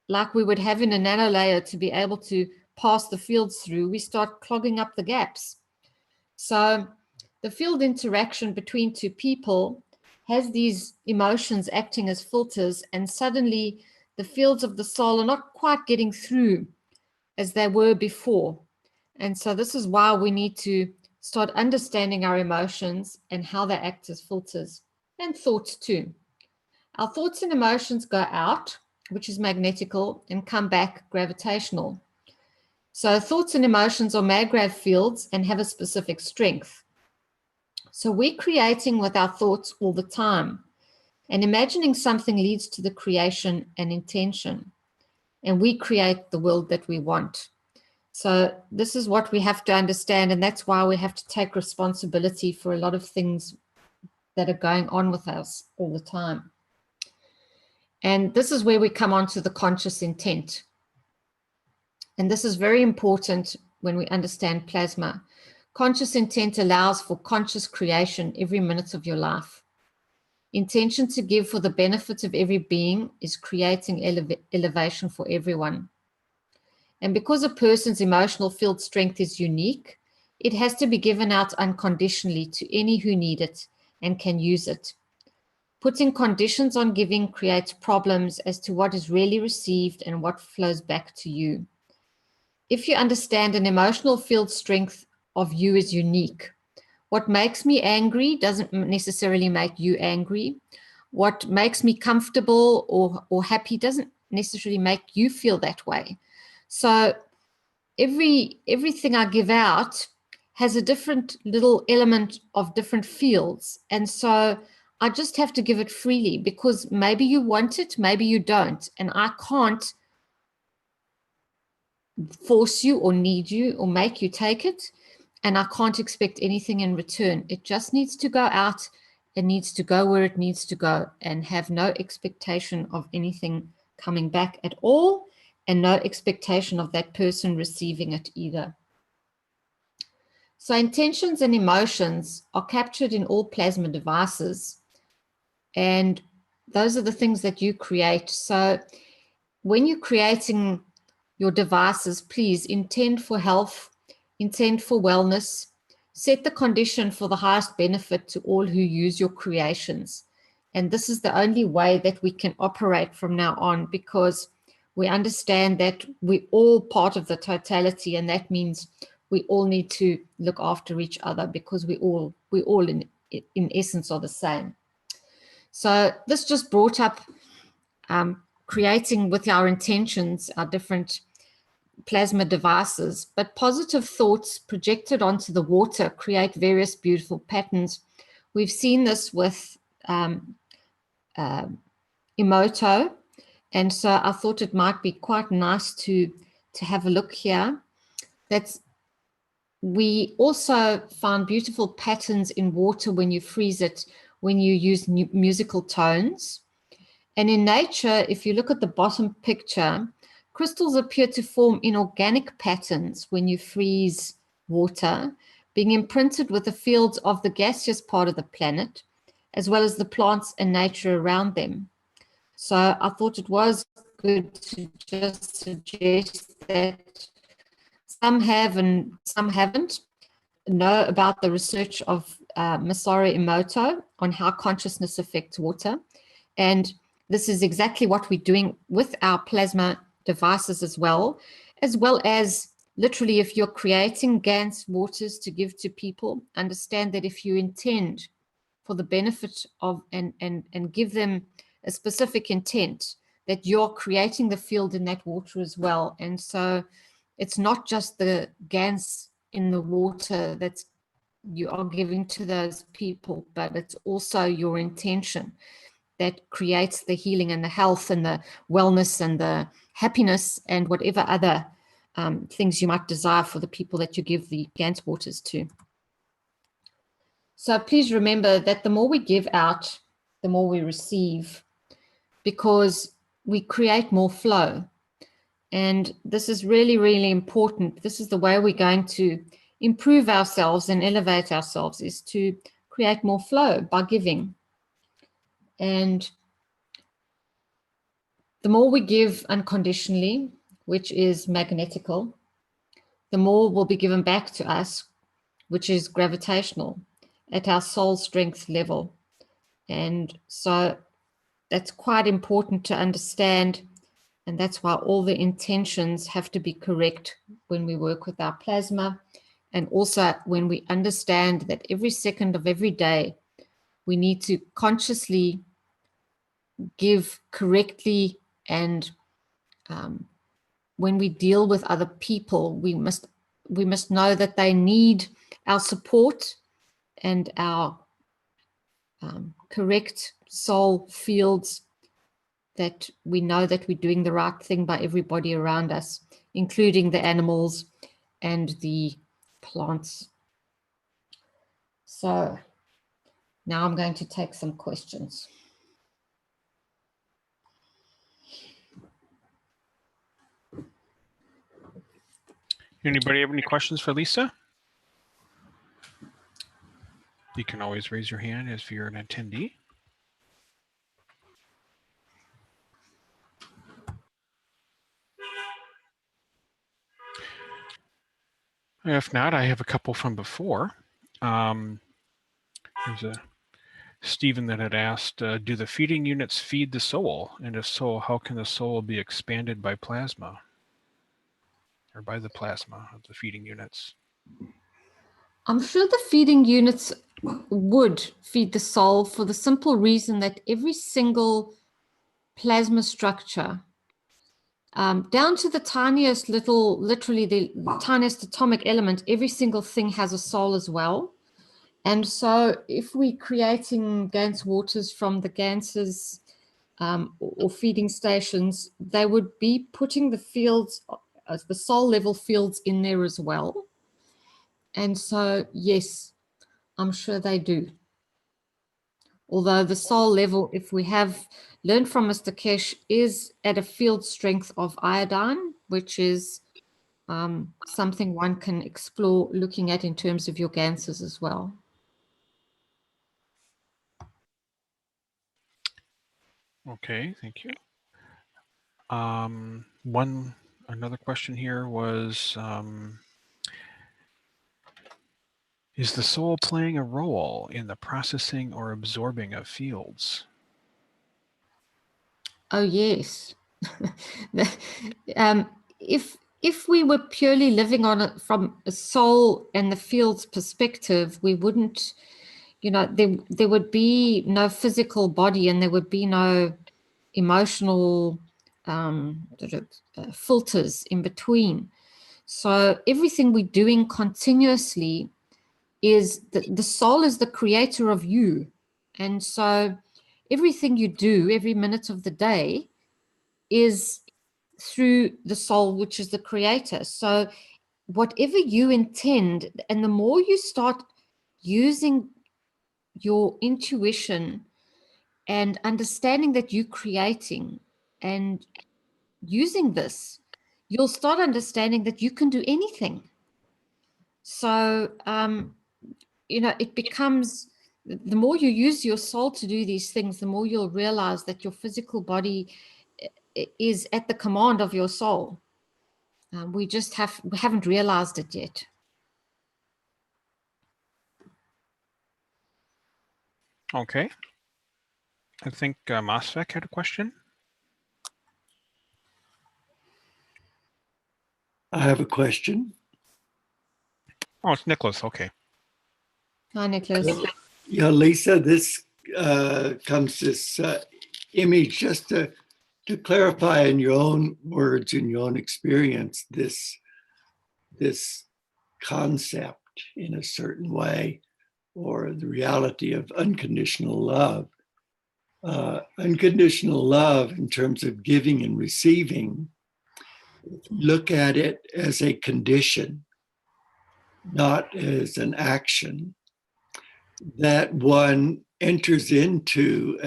like we would have in a nano layer to be able to pass the fields through. We start clogging up the gaps. So the field interaction between two people has these emotions acting as filters, and suddenly the fields of the soul are not quite getting through as they were before. And so this is why we need to start understanding our emotions and how they act as filters, and thoughts too. Our thoughts and emotions go out, which is magnetical, and come back, gravitational. So thoughts and emotions are maggrav fields and have a specific strength. So we're creating with our thoughts all the time, and imagining something leads to the creation and intention, and we create the world that we want. So this is what we have to understand, and that's why we have to take responsibility for a lot of things that are going on with us all the time. And this is where we come on to the conscious intent. And this is very important when we understand plasma. Conscious intent allows for conscious creation every minute of your life. Intention to give for the benefit of every being is creating elevation for everyone. And because a person's emotional field strength is unique, it has to be given out unconditionally to any who need it and can use it. Putting conditions on giving creates problems as to what is really received and what flows back to you. If you understand an emotional field strength of you is unique, what makes me angry doesn't necessarily make you angry. What makes me comfortable or happy doesn't necessarily make you feel that way. So everything I give out has a different little element of different fields. And so I just have to give it freely, because maybe you want it, maybe you don't. And I can't force you or need you or make you take it. And I can't expect anything in return. It just needs to go out It needs to go where it needs to go and have no expectation of anything coming back at all, and no expectation of that person receiving it either. So intentions and emotions are captured in all plasma devices, and those are the things that you create. So when you're creating your devices, please intend for health, intend for wellness, set the condition for the highest benefit to all who use your creations. And this is the only way that we can operate from now on, because we understand that we're all part of the totality, and that means we all need to look after each other, because we all in essence are the same. So this just brought up creating with our intentions our different plasma devices, but positive thoughts projected onto the water create various beautiful patterns. We've seen this with Emoto, and so I thought it might be quite nice to have a look here. We also found beautiful patterns in water when you freeze it, when you use musical tones. And in nature, if you look at the bottom picture, crystals appear to form inorganic patterns when you freeze water, being imprinted with the fields of the gaseous part of the planet, as well as the plants and nature around them. So I thought it was good to just suggest that some have and some haven't know about the research of Masaru Emoto on how consciousness affects water. And this is exactly what we're doing with our plasma devices as well as literally, if you're creating GANS waters to give to people, understand that if you intend for the benefit of and give them a specific intent, that you're creating the field in that water as well. And so it's not just the GANS in the water that you are giving to those people, but it's also your intention that creates the healing and the health and the wellness and the happiness and whatever other things you might desire for the people that you give the GANS waters to. So please remember that the more we give out, the more we receive, because we create more flow. And this is really, really important. This is the way we're going to improve ourselves and elevate ourselves, is to create more flow by giving. And the more we give unconditionally, which is magnetical, the more will be given back to us, which is gravitational, at our soul strength level. And so that's quite important to understand. And that's why all the intentions have to be correct when we work with our plasma. And also when we understand that every second of every day, we need to consciously give correctly. And when we deal with other people, we must know that they need our support and our correct soul fields, that we know that we're doing the right thing by everybody around us, including the animals and the plants. So now I'm going to take some questions. Anybody have any questions for Lisa? You can always raise your hand if you're an attendee. If not, I have a couple from before. There's a Stephen that had asked, do the feeding units feed the soul? And if so, how can the soul be expanded by plasma? Or by the plasma of the feeding units? I'm sure the feeding units would feed the soul, for the simple reason that every single plasma structure, down to the tiniest little, literally the tiniest atomic element, every single thing has a soul as well. And so if we're creating GANS waters from the GANSs or feeding stations, they would be putting the fields, the soul level fields in there as well. And so, yes, I'm sure they do. Although the soul level, if we have learned from Mr. Keshe, is at a field strength of iodine, which is something one can explore looking at in terms of your GANSs as well. Okay, thank you. Another question here was, is the soul playing a role in the processing or absorbing of fields? Oh, yes. If we were purely living on it from a soul and the field's perspective, we wouldn't, there would be no physical body and there would be no emotional filters in between. So everything we're doing continuously is the soul is the creator of you. And so everything you do every minute of the day is through the soul, which is the creator. So whatever you intend, and the more you start using your intuition and understanding that you're creating and using this, you'll start understanding that you can do anything. So, it becomes, the more you use your soul to do these things, the more you'll realize that your physical body is at the command of your soul. We haven't realized it yet. Okay. I think Masvek had a question. I have a question. Oh, it's Nicholas. Okay. Hi, Nicholas. Yeah, Lisa, this comes this image just to clarify in your own words, in your own experience, this concept in a certain way, or the reality of unconditional love. Unconditional love in terms of giving and receiving, look at it as a condition, not as an action that one enters into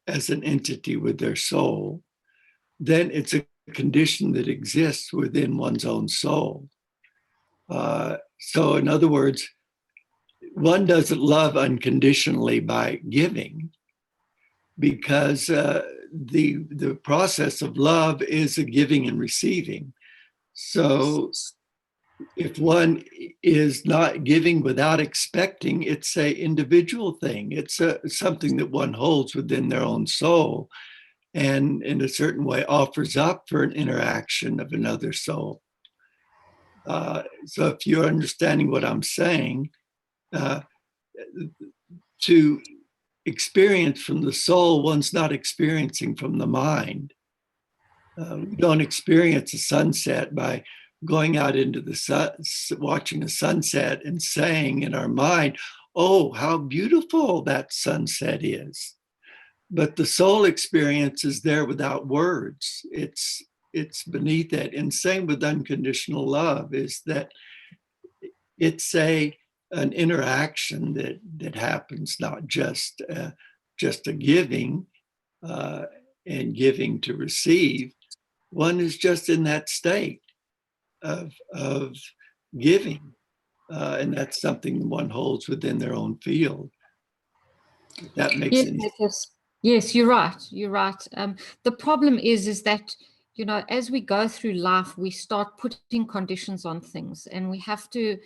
as an entity with their soul, then it's a condition that exists within one's own soul. So in other words, one doesn't love unconditionally by giving, because the process of love is a giving and receiving. So if one is not giving without expecting, it's an individual thing. It's something that one holds within their own soul and in a certain way offers up for an interaction of another soul. So if you're understanding what I'm saying, to experience from the soul, one's not experiencing from the mind. We don't experience a sunset by going out into the sun, watching a sunset and saying in our mind, oh, how beautiful that sunset is. But the soul experience is there without words. It's beneath it. And same with unconditional love, is that it's an interaction that happens, not just a giving and giving to receive. One is just in that state of giving, and that's something one holds within their own field. If that makes any sense. Yes, you're right. You're right. The problem is that, as we go through life, we start putting conditions on things, and we have to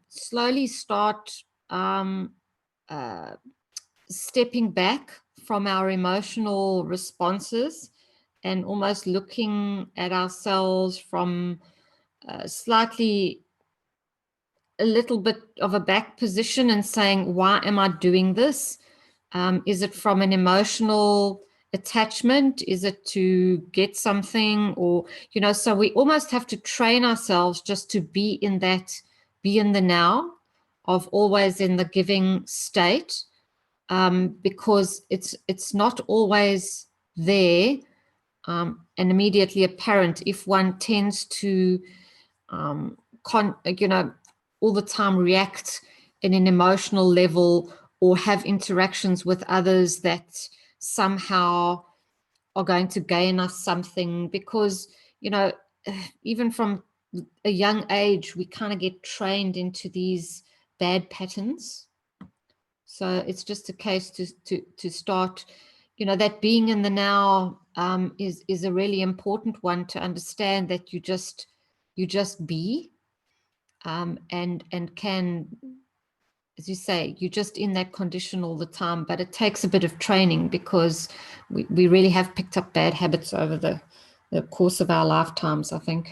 slowly start stepping back from our emotional responses and almost looking at ourselves from slightly a little bit of a back position and saying, why am I doing this? Is it from an emotional attachment? Is it to get something? Or, so we almost have to train ourselves just to be in the now, of always in the giving state, because it's not always there and immediately apparent if one tends to, all the time react in an emotional level, or have interactions with others that somehow are going to gain us something, because, you know, even from a young age, we kind of get trained into these bad patterns. So it's just a case to start, you know, that being in the now is a really important one, to understand that you just be, and can, as you say, you're just in that condition all the time. But it takes a bit of training, because we really have picked up bad habits over the course of our lifetimes, I think.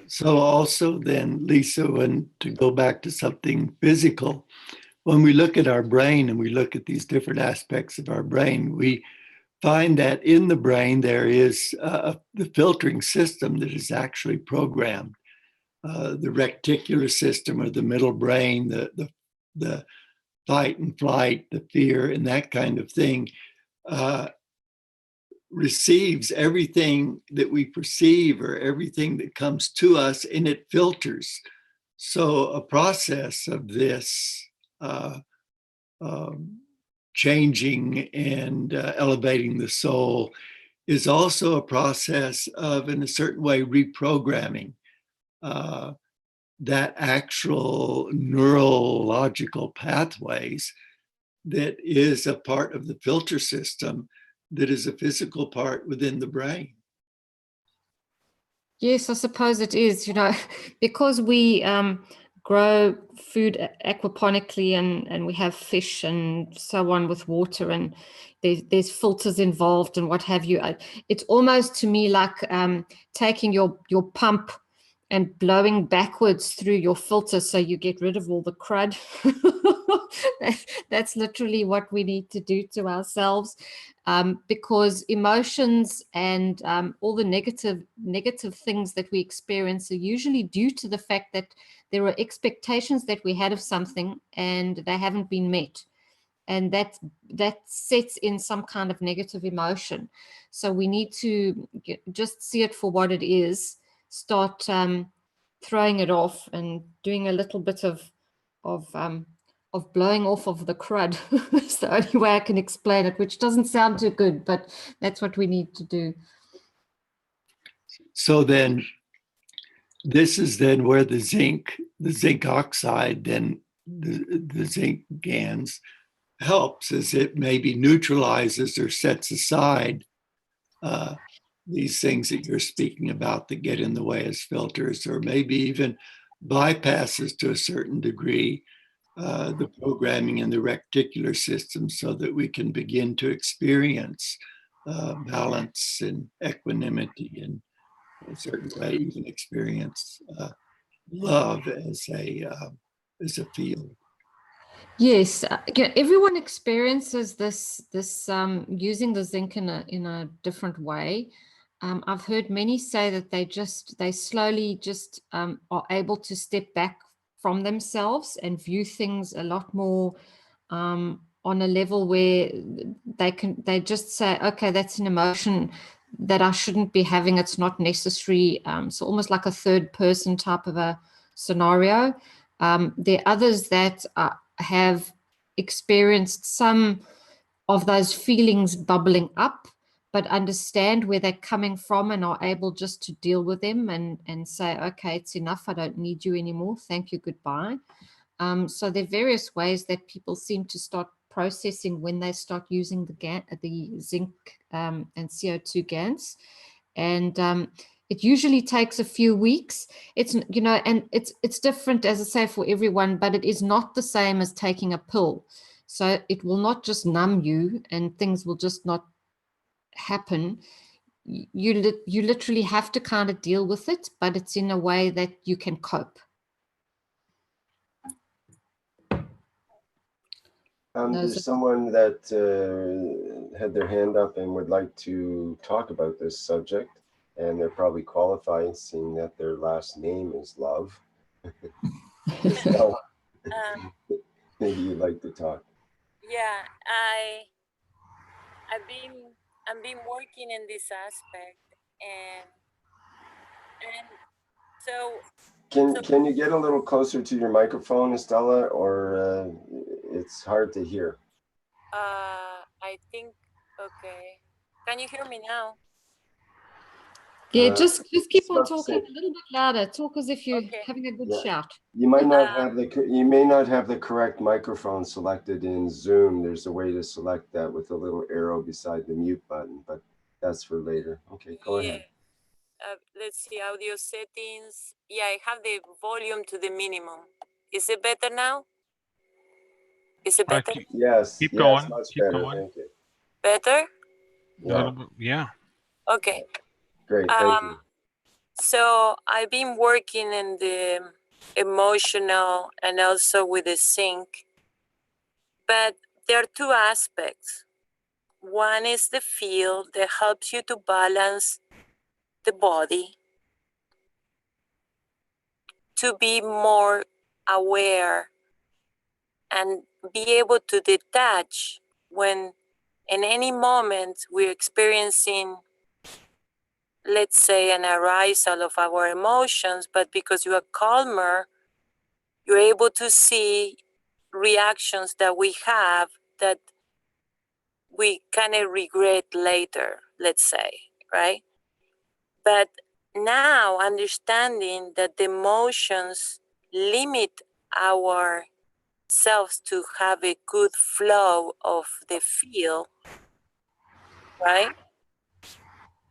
So also then, Lisa, when to go back to something physical, when we look at our brain and we look at these different aspects of our brain, we find that in the brain there is the filtering system that is actually programmed. The reticular system, or the middle brain, the fight and flight, the fear, and that kind of thing, receives everything that we perceive or everything that comes to us, and it filters. So a process of this changing and elevating the soul is also a process of, in a certain way, reprogramming that actual neurological pathways that is a part of the filter system that is a physical part within the brain. Yes, I suppose it is, you know, because we grow food aquaponically, and we have fish and so on with water, and there's filters involved and what have you. It's almost to me like taking your pump and blowing backwards through your filter so you get rid of all the crud. That's literally what we need to do to ourselves, because emotions and all the negative things that we experience are usually due to the fact that there are expectations that we had of something and they haven't been met. And that sets in some kind of negative emotion. So we need to just see it for what it is, start throwing it off and doing a little bit of blowing off of the crud. It's the only way I can explain it, which doesn't sound too good, but that's what we need to do. So then this is then where the zinc oxide, then the zinc GANS helps, as it maybe neutralizes or sets aside these things that you're speaking about that get in the way as filters, or maybe even bypasses to a certain degree the programming in the reticular system, so that we can begin to experience balance and equanimity, and in a certain way even experience love as a field. Yes, everyone experiences this using the zinc in a different way. I've heard many say that they slowly just are able to step back from themselves and view things a lot more on a level where they just say, okay, that's an emotion that I shouldn't be having. It's not necessary. So almost like a third person type of a scenario. There are others that have experienced some of those feelings bubbling up, but understand where they're coming from and are able just to deal with them and say, okay, it's enough. I don't need you anymore. Thank you. Goodbye. So there are various ways that people seem to start processing when they start using the zinc and CO2 GANS. And it usually takes a few weeks. It's, you know, and it's different, as I say, for everyone, but it is not the same as taking a pill. So it will not just numb you and things will just not happen. You literally have to kind of deal with it, but it's in a way that you can cope. There's someone that had their hand up and would like to talk about this subject, and they're probably qualified, seeing that their last name is Love. So, maybe you'd like to talk. Yeah, I've been working in this aspect, and So Can you get a little closer to your microphone, Estella, or it's hard to hear? I think, okay. Can you hear me now? Yeah, just keep on tough to talking say. a little bit louder. Talk as if you're Okay. having a good Yeah. shout. You might not have you may not have the correct microphone selected in Zoom. There's a way to select that with a little arrow beside the mute button, but that's for later. Okay, go ahead. Let's see, audio settings. Yeah, I have the volume to the minimum. Is it better now? Is it better? Yes, Keep yes, going. much Keep better. going. Thank you. Better? A little bit, yeah. Okay. Great, thank you. So I've been working in the emotional and also with the sync, but there are two aspects. One is the feel that helps you to balance the body, to be more aware and be able to detach when in any moment we're experiencing, let's say, an arisal of our emotions, but because you are calmer, you're able to see reactions that we have that we kind of regret later, let's say, right? But now understanding that the emotions limit our selves to have a good flow of the feel, right?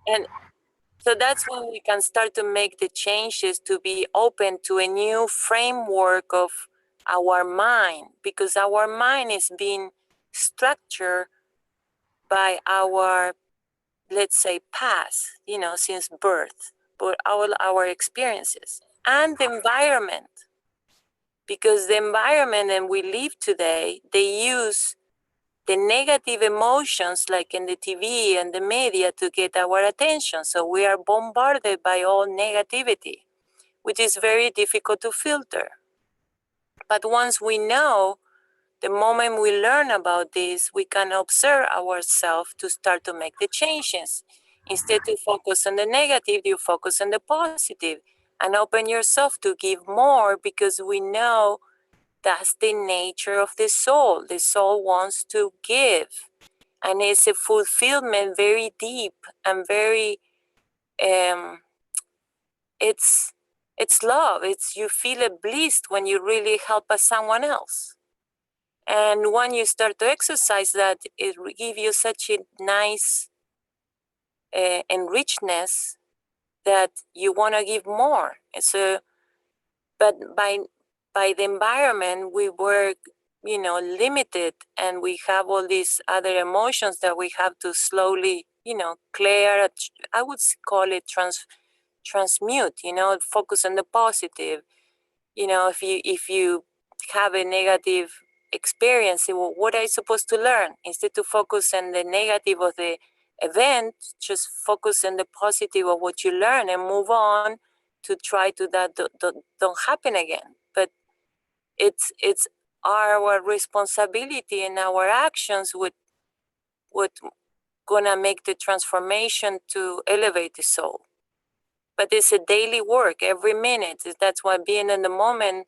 And so that's when we can start to make the changes to be open to a new framework of our mind, because our mind is being structured by our, let's say, past, since birth, but all our experiences and the environment, because the environment and we live today, they use the negative emotions like in the TV and the media to get our attention. So we are bombarded by all negativity, which is very difficult to filter. But once we know, the moment we learn about this, we can observe ourselves to start to make the changes. Instead to focus on the negative, you focus on the positive and open yourself to give more, because we know that's the nature of the soul. The soul wants to give. And it's a fulfillment very deep and very, it's love. It's, you feel a bliss when you really help someone else. And when you start to exercise that, it will give you such a nice enrichedness that you want to give more. And so, but by the environment, we were, limited, and we have all these other emotions that we have to slowly, clear. I would call it transmute. Focus on the positive. If you have a negative experience, well, what are you supposed to learn? Instead to focus on the negative of the event, just focus on the positive of what you learn and move on to try to that don't happen again. But it's our responsibility and our actions would gonna make the transformation to elevate the soul. But it's a daily work, every minute. That's why being in the moment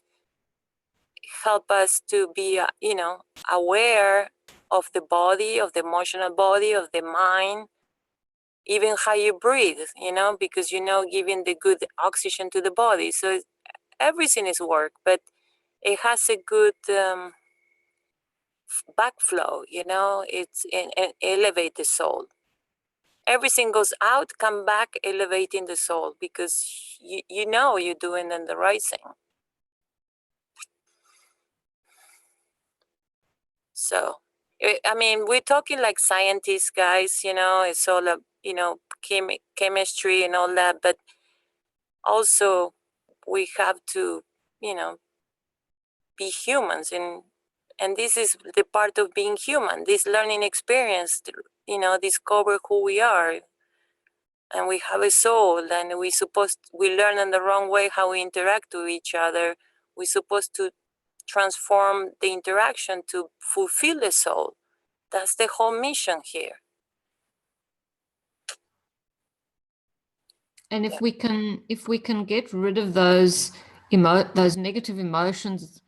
help us to be, aware of the body, of the emotional body, of the mind, even how you breathe, because, giving the good oxygen to the body. So everything is work, but it has a good backflow, it's elevate the soul. Everything goes out, come back, elevating the soul, because you're doing the right thing. So, I mean, we're talking like scientists, guys, it's all, chemistry and all that, but also we have to, be humans, and this is the part of being human, this learning experience, discover who we are, and we have a soul, and we learn in the wrong way how we interact with each other. We're supposed to transform the interaction to fulfill the soul. That's the whole mission here. And if we can get rid of those negative emotions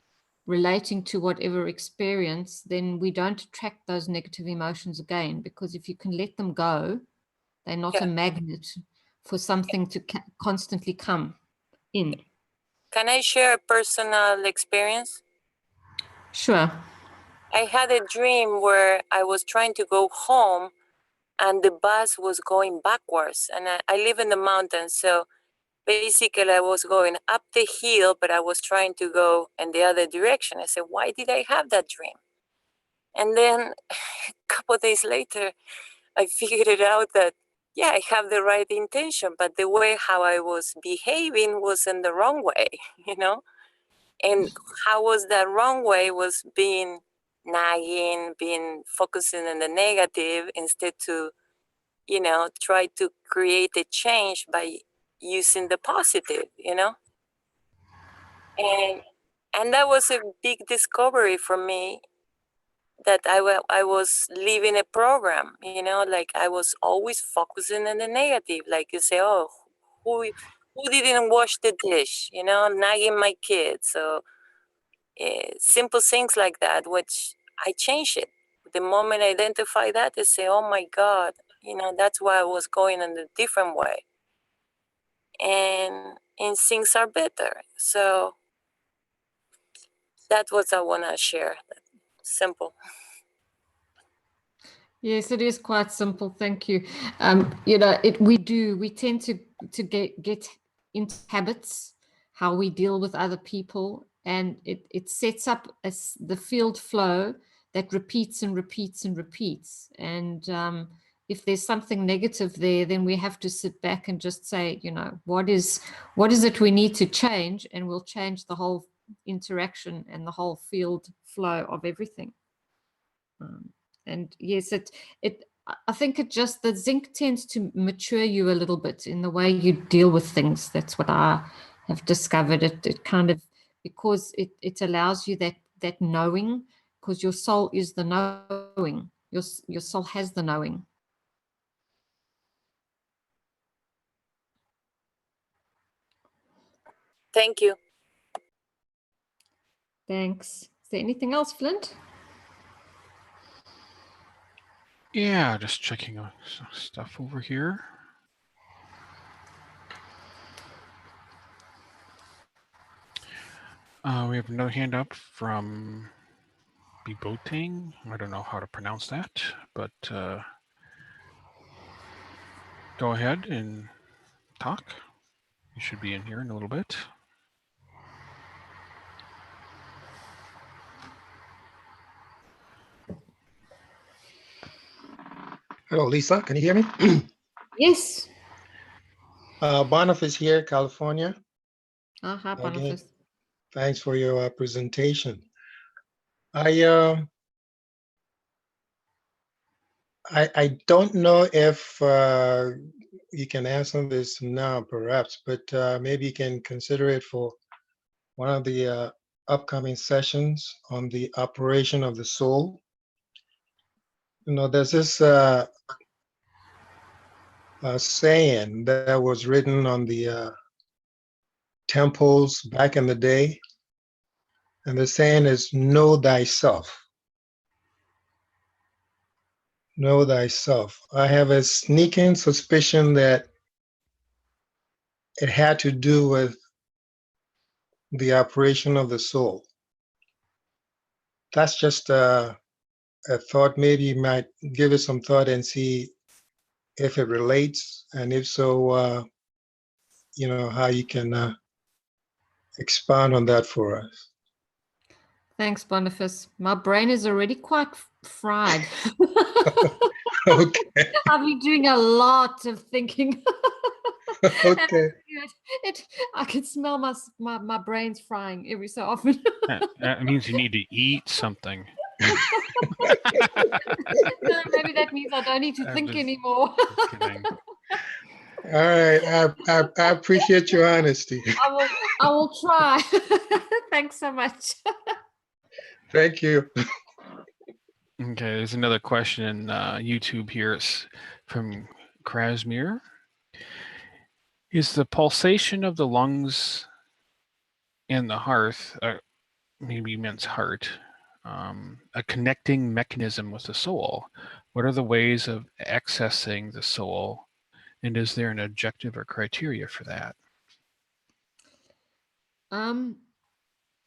relating to whatever experience, then we don't attract those negative emotions again, because if you can let them go, they're not a magnet for something to constantly come in. Can I share a personal experience? Sure. I had a dream where I was trying to go home and the bus was going backwards. And I live in the mountains, so basically I was going up the hill, but I was trying to go in the other direction. I said, why did I have that dream? And then a couple of days later, I figured it out that, yeah, I have the right intention, but the way how I was behaving was in the wrong way, you know? And how was that wrong way was being nagging, being focusing on the negative instead to, you know, try to create a change by using the positive, you know? And that was a big discovery for me, that I was living a program, you know, like I was always focusing on the negative. Like you say, oh, who didn't wash the dish, you know, nagging my kids. So simple things like that, which I changed it. The moment I identify that, I say, oh my God, you know, that's why I was going in a different way. And things are better. So that's what I want to share. Simple. Yes, it is quite simple. Thank you. You know, we tend to get into habits, how we deal with other people, and it sets up the field flow that repeats and repeats and repeats. And if there's something negative there, then we have to sit back and just say, you know, what is it we need to change, and we'll change the whole interaction and the whole field flow of everything. And yes, I think the zinc tends to mature you a little bit in the way you deal with things. That's what I have discovered. It kind of, because it allows you that knowing, because your soul is the knowing. Your soul has the knowing. Thank you. Thanks. Is there anything else, Flint? Yeah, just checking some stuff over here. We have another hand up from Bibotang. I don't know how to pronounce that, but go ahead and talk. You should be in here in a little bit. Hello, Lisa. Can you hear me? Yes. Boniface here, California. Hi, Boniface. Thanks for your presentation. I don't know if you can answer this now, perhaps, but maybe you can consider it for one of the upcoming sessions on the operation of the soul. You know, there's this saying that was written on the temples back in the day, and the saying is, know thyself. Know thyself. I have a sneaking suspicion that it had to do with the operation of the soul. That's just a thought. Maybe you might give it some thought and see if it relates, and if so, you know, how you can expound on that for us. Thanks, Boniface. My brain is already quite fried. Okay. I've been doing a lot of thinking. Okay. I can smell my brains frying every so often. That means you need to eat something. No, maybe that means I don't need to think anymore. Kidding. All right. I appreciate your honesty. I will try. Thanks so much. Thank you. Okay, there's another question in YouTube here. It's from Krasmir. Is the pulsation of the lungs and the heart, maybe means heart, a connecting mechanism with the soul? What are the ways of accessing the soul? And is there an objective or criteria for that?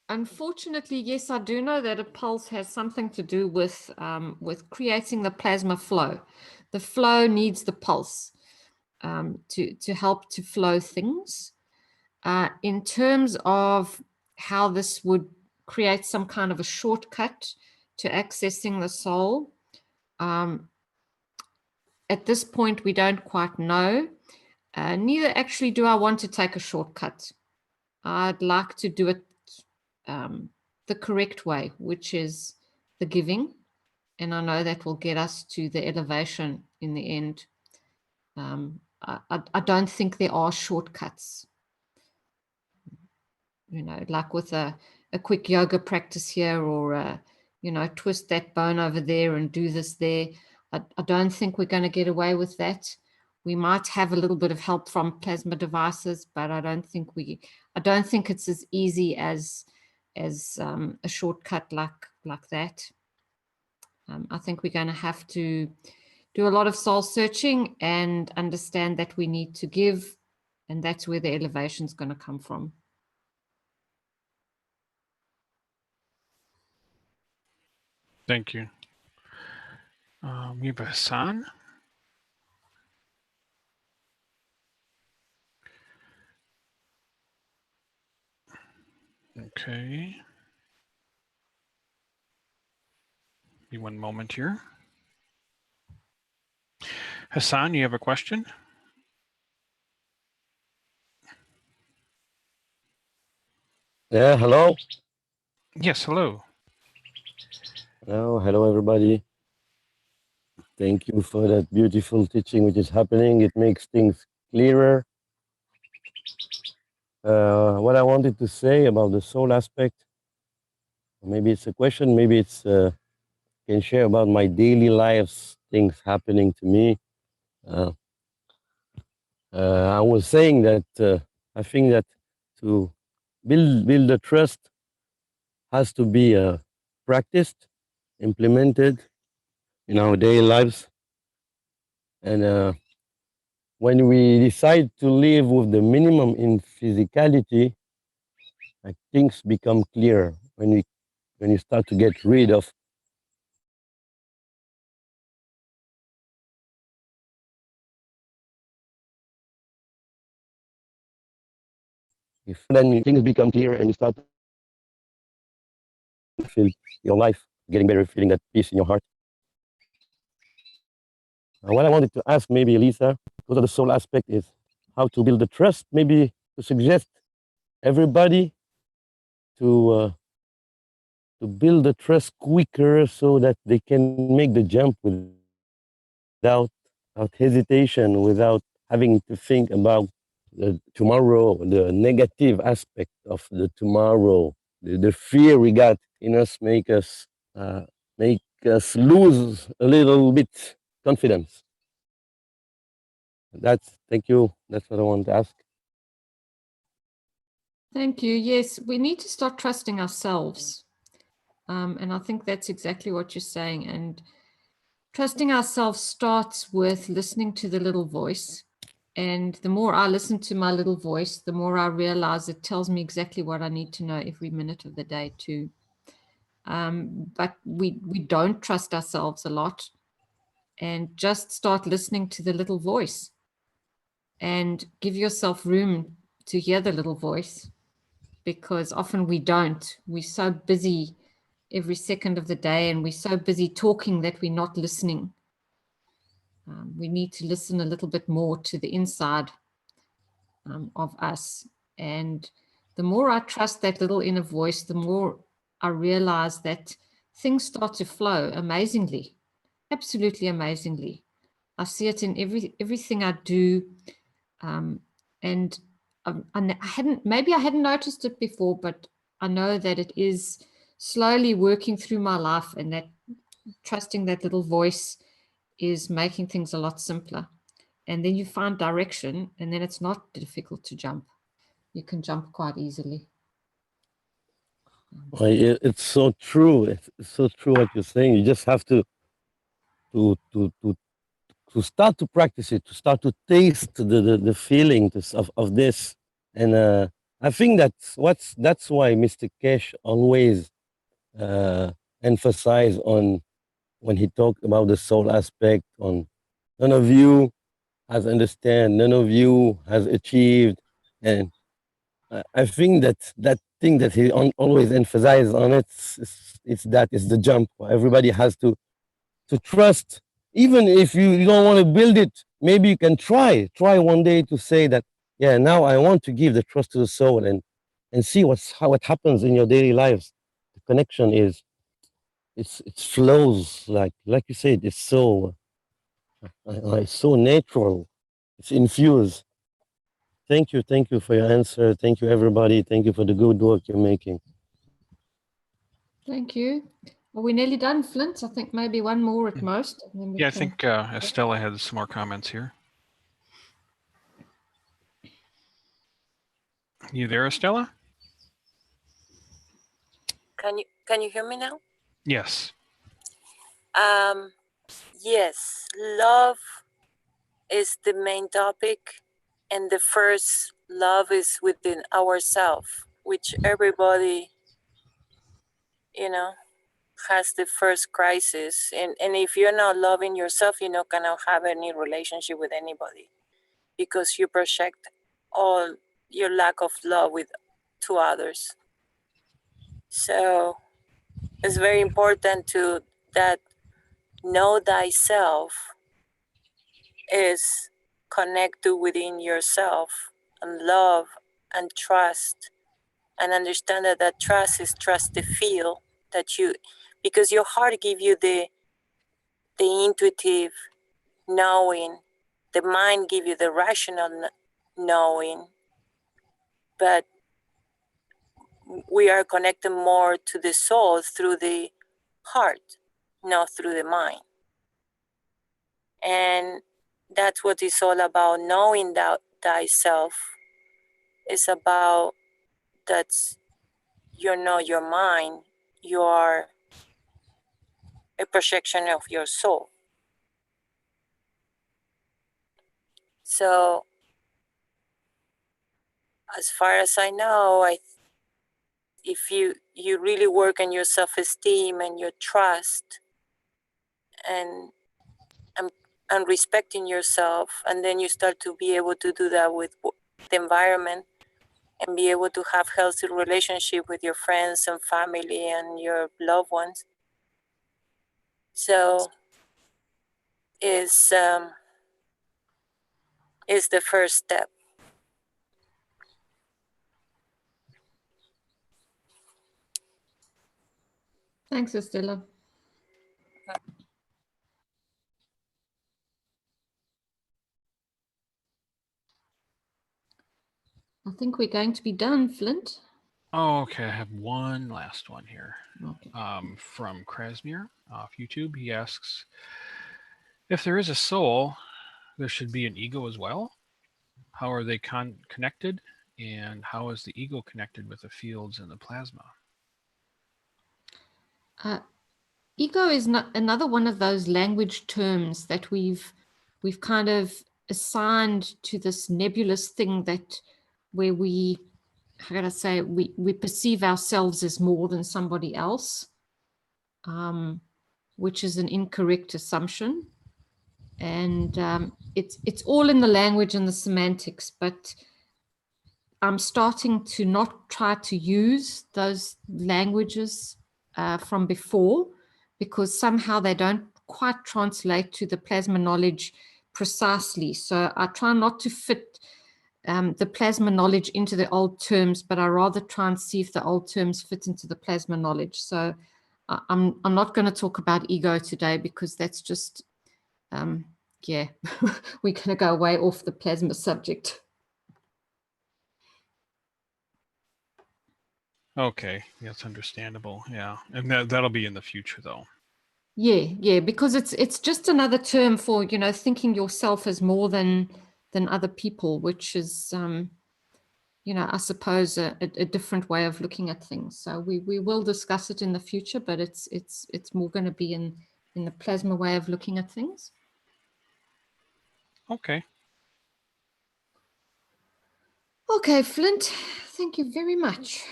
Unfortunately, yes, I do know that a pulse has something to do with creating the plasma flow. The flow needs the pulse to help to flow things. In terms of how this would create some kind of a shortcut to accessing the soul, at this point, we don't quite know. Neither actually do I want to take a shortcut. I'd like to do it the correct way, which is the giving. And I know that will get us to the elevation in the end. I don't think there are shortcuts. You know, like with a quick yoga practice here, or, you know, twist that bone over there and do this there. I don't think we're going to get away with that. We might have a little bit of help from plasma devices, but I don't think it's as easy as a shortcut like that. I think we're going to have to do a lot of soul searching and understand that we need to give, and that's where the elevation is going to come from. Thank you. We have Hassan. Okay. Give me one moment here. Hassan, you have a question? Yeah, hello. Yes, hello. Hello, everybody. Thank you for that beautiful teaching which is happening. It makes things clearer. What I wanted to say about the soul aspect, maybe it's a question, maybe it's can share about my daily lives, things happening to me. I was saying that I think that to build the trust has to be practiced, implemented in our daily lives. And when we decide to live with the minimum in physicality, like things become clearer. When you start to get rid of then things become clear and you start to feel your life getting better, feeling that peace in your heart. What I wanted to ask maybe Lisa, because of the soul aspect, is how to build the trust, maybe to suggest everybody to build the trust quicker so that they can make the jump without hesitation, without having to think about the tomorrow, the negative aspect of the tomorrow, the fear we got in us make us lose a little bit confidence. Thank you. That's what I want to ask. Thank you. Yes, we need to start trusting ourselves. And I think that's exactly what you're saying. And trusting ourselves starts with listening to the little voice. And the more I listen to my little voice, the more I realize it tells me exactly what I need to know every minute of the day too. But we don't trust ourselves a lot. And just start listening to the little voice and give yourself room to hear the little voice, because often we don't. We're so busy every second of the day, and we're so busy talking that we're not listening. We need to listen a little bit more to the inside of us. And the more I trust that little inner voice, the more I realize that things start to flow amazingly, absolutely amazingly. I see it in everything I do. And I hadn't noticed it before, but I know that it is slowly working through my life, and that trusting that little voice is making things a lot simpler. and then you find direction, and then it's not difficult to jump. You can jump quite easily. It's so true. It's so true what you're saying. You just have to to to to start to practice it, to start to taste the feeling of this. And I think that's why Mr. Keshe always emphasize on when he talked about the soul aspect, on none of you has understand, none of you has achieved. And I think that thing that he always emphasizes on it's that it's the jump. Everybody has to trust, even if you don't want to build it. Maybe you can try one day to say that, yeah, now I want to give the trust to the soul, and see how it happens in your daily lives. The connection is it flows like you said. It's so natural. It's infused. Thank you for your answer. Thank you, everybody. Thank you for the good work you're making. Thank you. Are we nearly done, Flint? I think maybe one more at most. And then we Yeah, I can... think Estella had some more comments here. You there, Estella? Can you hear me now? Yes. Yes, love is the main topic, and the first love is within ourselves, which everybody, has the first crisis. And if you're not loving yourself, you're not gonna have any relationship with anybody, because you project all your lack of love to others. So it's very important that know thyself is connected within yourself, and love and trust, and understand that trust is trust the feel that you, because your heart give you the intuitive knowing, the mind give you the rational knowing, but we are connected more to the soul through the heart, not through the mind. And that's what it's all about. Knowing that thyself is about, that's, you're not your mind, you are a projection of your soul. So as far as I know, if you really work on your self-esteem and your trust and respecting yourself, and then you start to be able to do that with the environment, and be able to have healthy relationship with your friends and family and your loved ones. So is the first step. Thanks, Estella. I think we're going to be done, Flint. Oh, okay, I have one last one here. Okay. From Krasmir off YouTube. He asks, if there is a soul, there should be an ego as well? How are they connected? And how is the ego connected with the fields and the plasma? Ego is not another one of those language terms that we've kind of assigned to this nebulous thing where we, how can I say, we perceive ourselves as more than somebody else, which is an incorrect assumption. And it's all in the language and the semantics, but I'm starting to not try to use those languages from before, because somehow they don't quite translate to the plasma knowledge precisely. So I try not to fit the plasma knowledge into the old terms, but I rather try and see if the old terms fit into the plasma knowledge. So I'm not going to talk about ego today, because that's just, yeah, we're going to go way off the plasma subject. Okay, that's understandable. Yeah, and that'll be in the future, though. Yeah, because it's just another term for, you know, thinking yourself as more than other people, which is, you know, I suppose a different way of looking at things. So we will discuss it in the future, but it's more going to be in the plasma way of looking at things. Okay. Okay, Flint, thank you very much.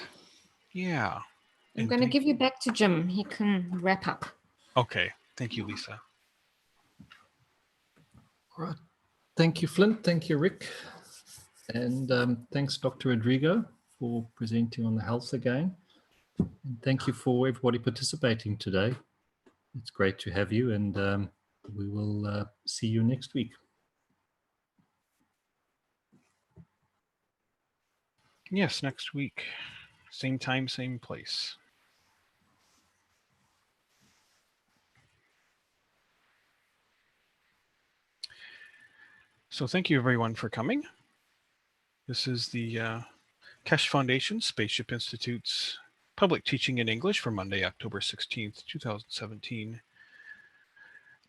Yeah. I'm going to give you back to Jim. He can wrap up. Okay. Thank you, Lisa. All right. Thank you, Flint. Thank you, Rick. And thanks, Dr. Rodrigo, for presenting on the health again. And thank you for everybody participating today. It's great to have you, and we will see you next week. Yes, next week. Same time, same place. So thank you everyone for coming. This is the Keshe Foundation Spaceship Institute's public teaching in English for Monday, October 16th, 2017.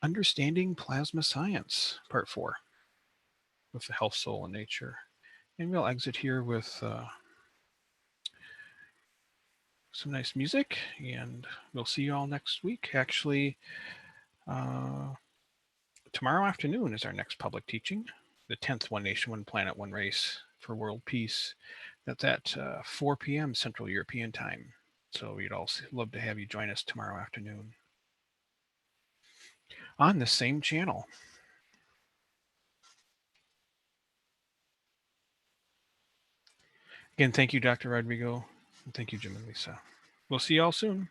Understanding Plasma Science, Part 4, with the health, soul, and nature. And we'll exit here with some nice music, and we'll see you all next week. Actually, tomorrow afternoon is our next public teaching, the 10th One Nation, One Planet, One Race for World Peace. That's at 4 p.m. Central European Time. So we'd all love to have you join us tomorrow afternoon on the same channel. Again, thank you, Dr. Rodrigo. And thank you, Jim and Lisa. We'll see you all soon.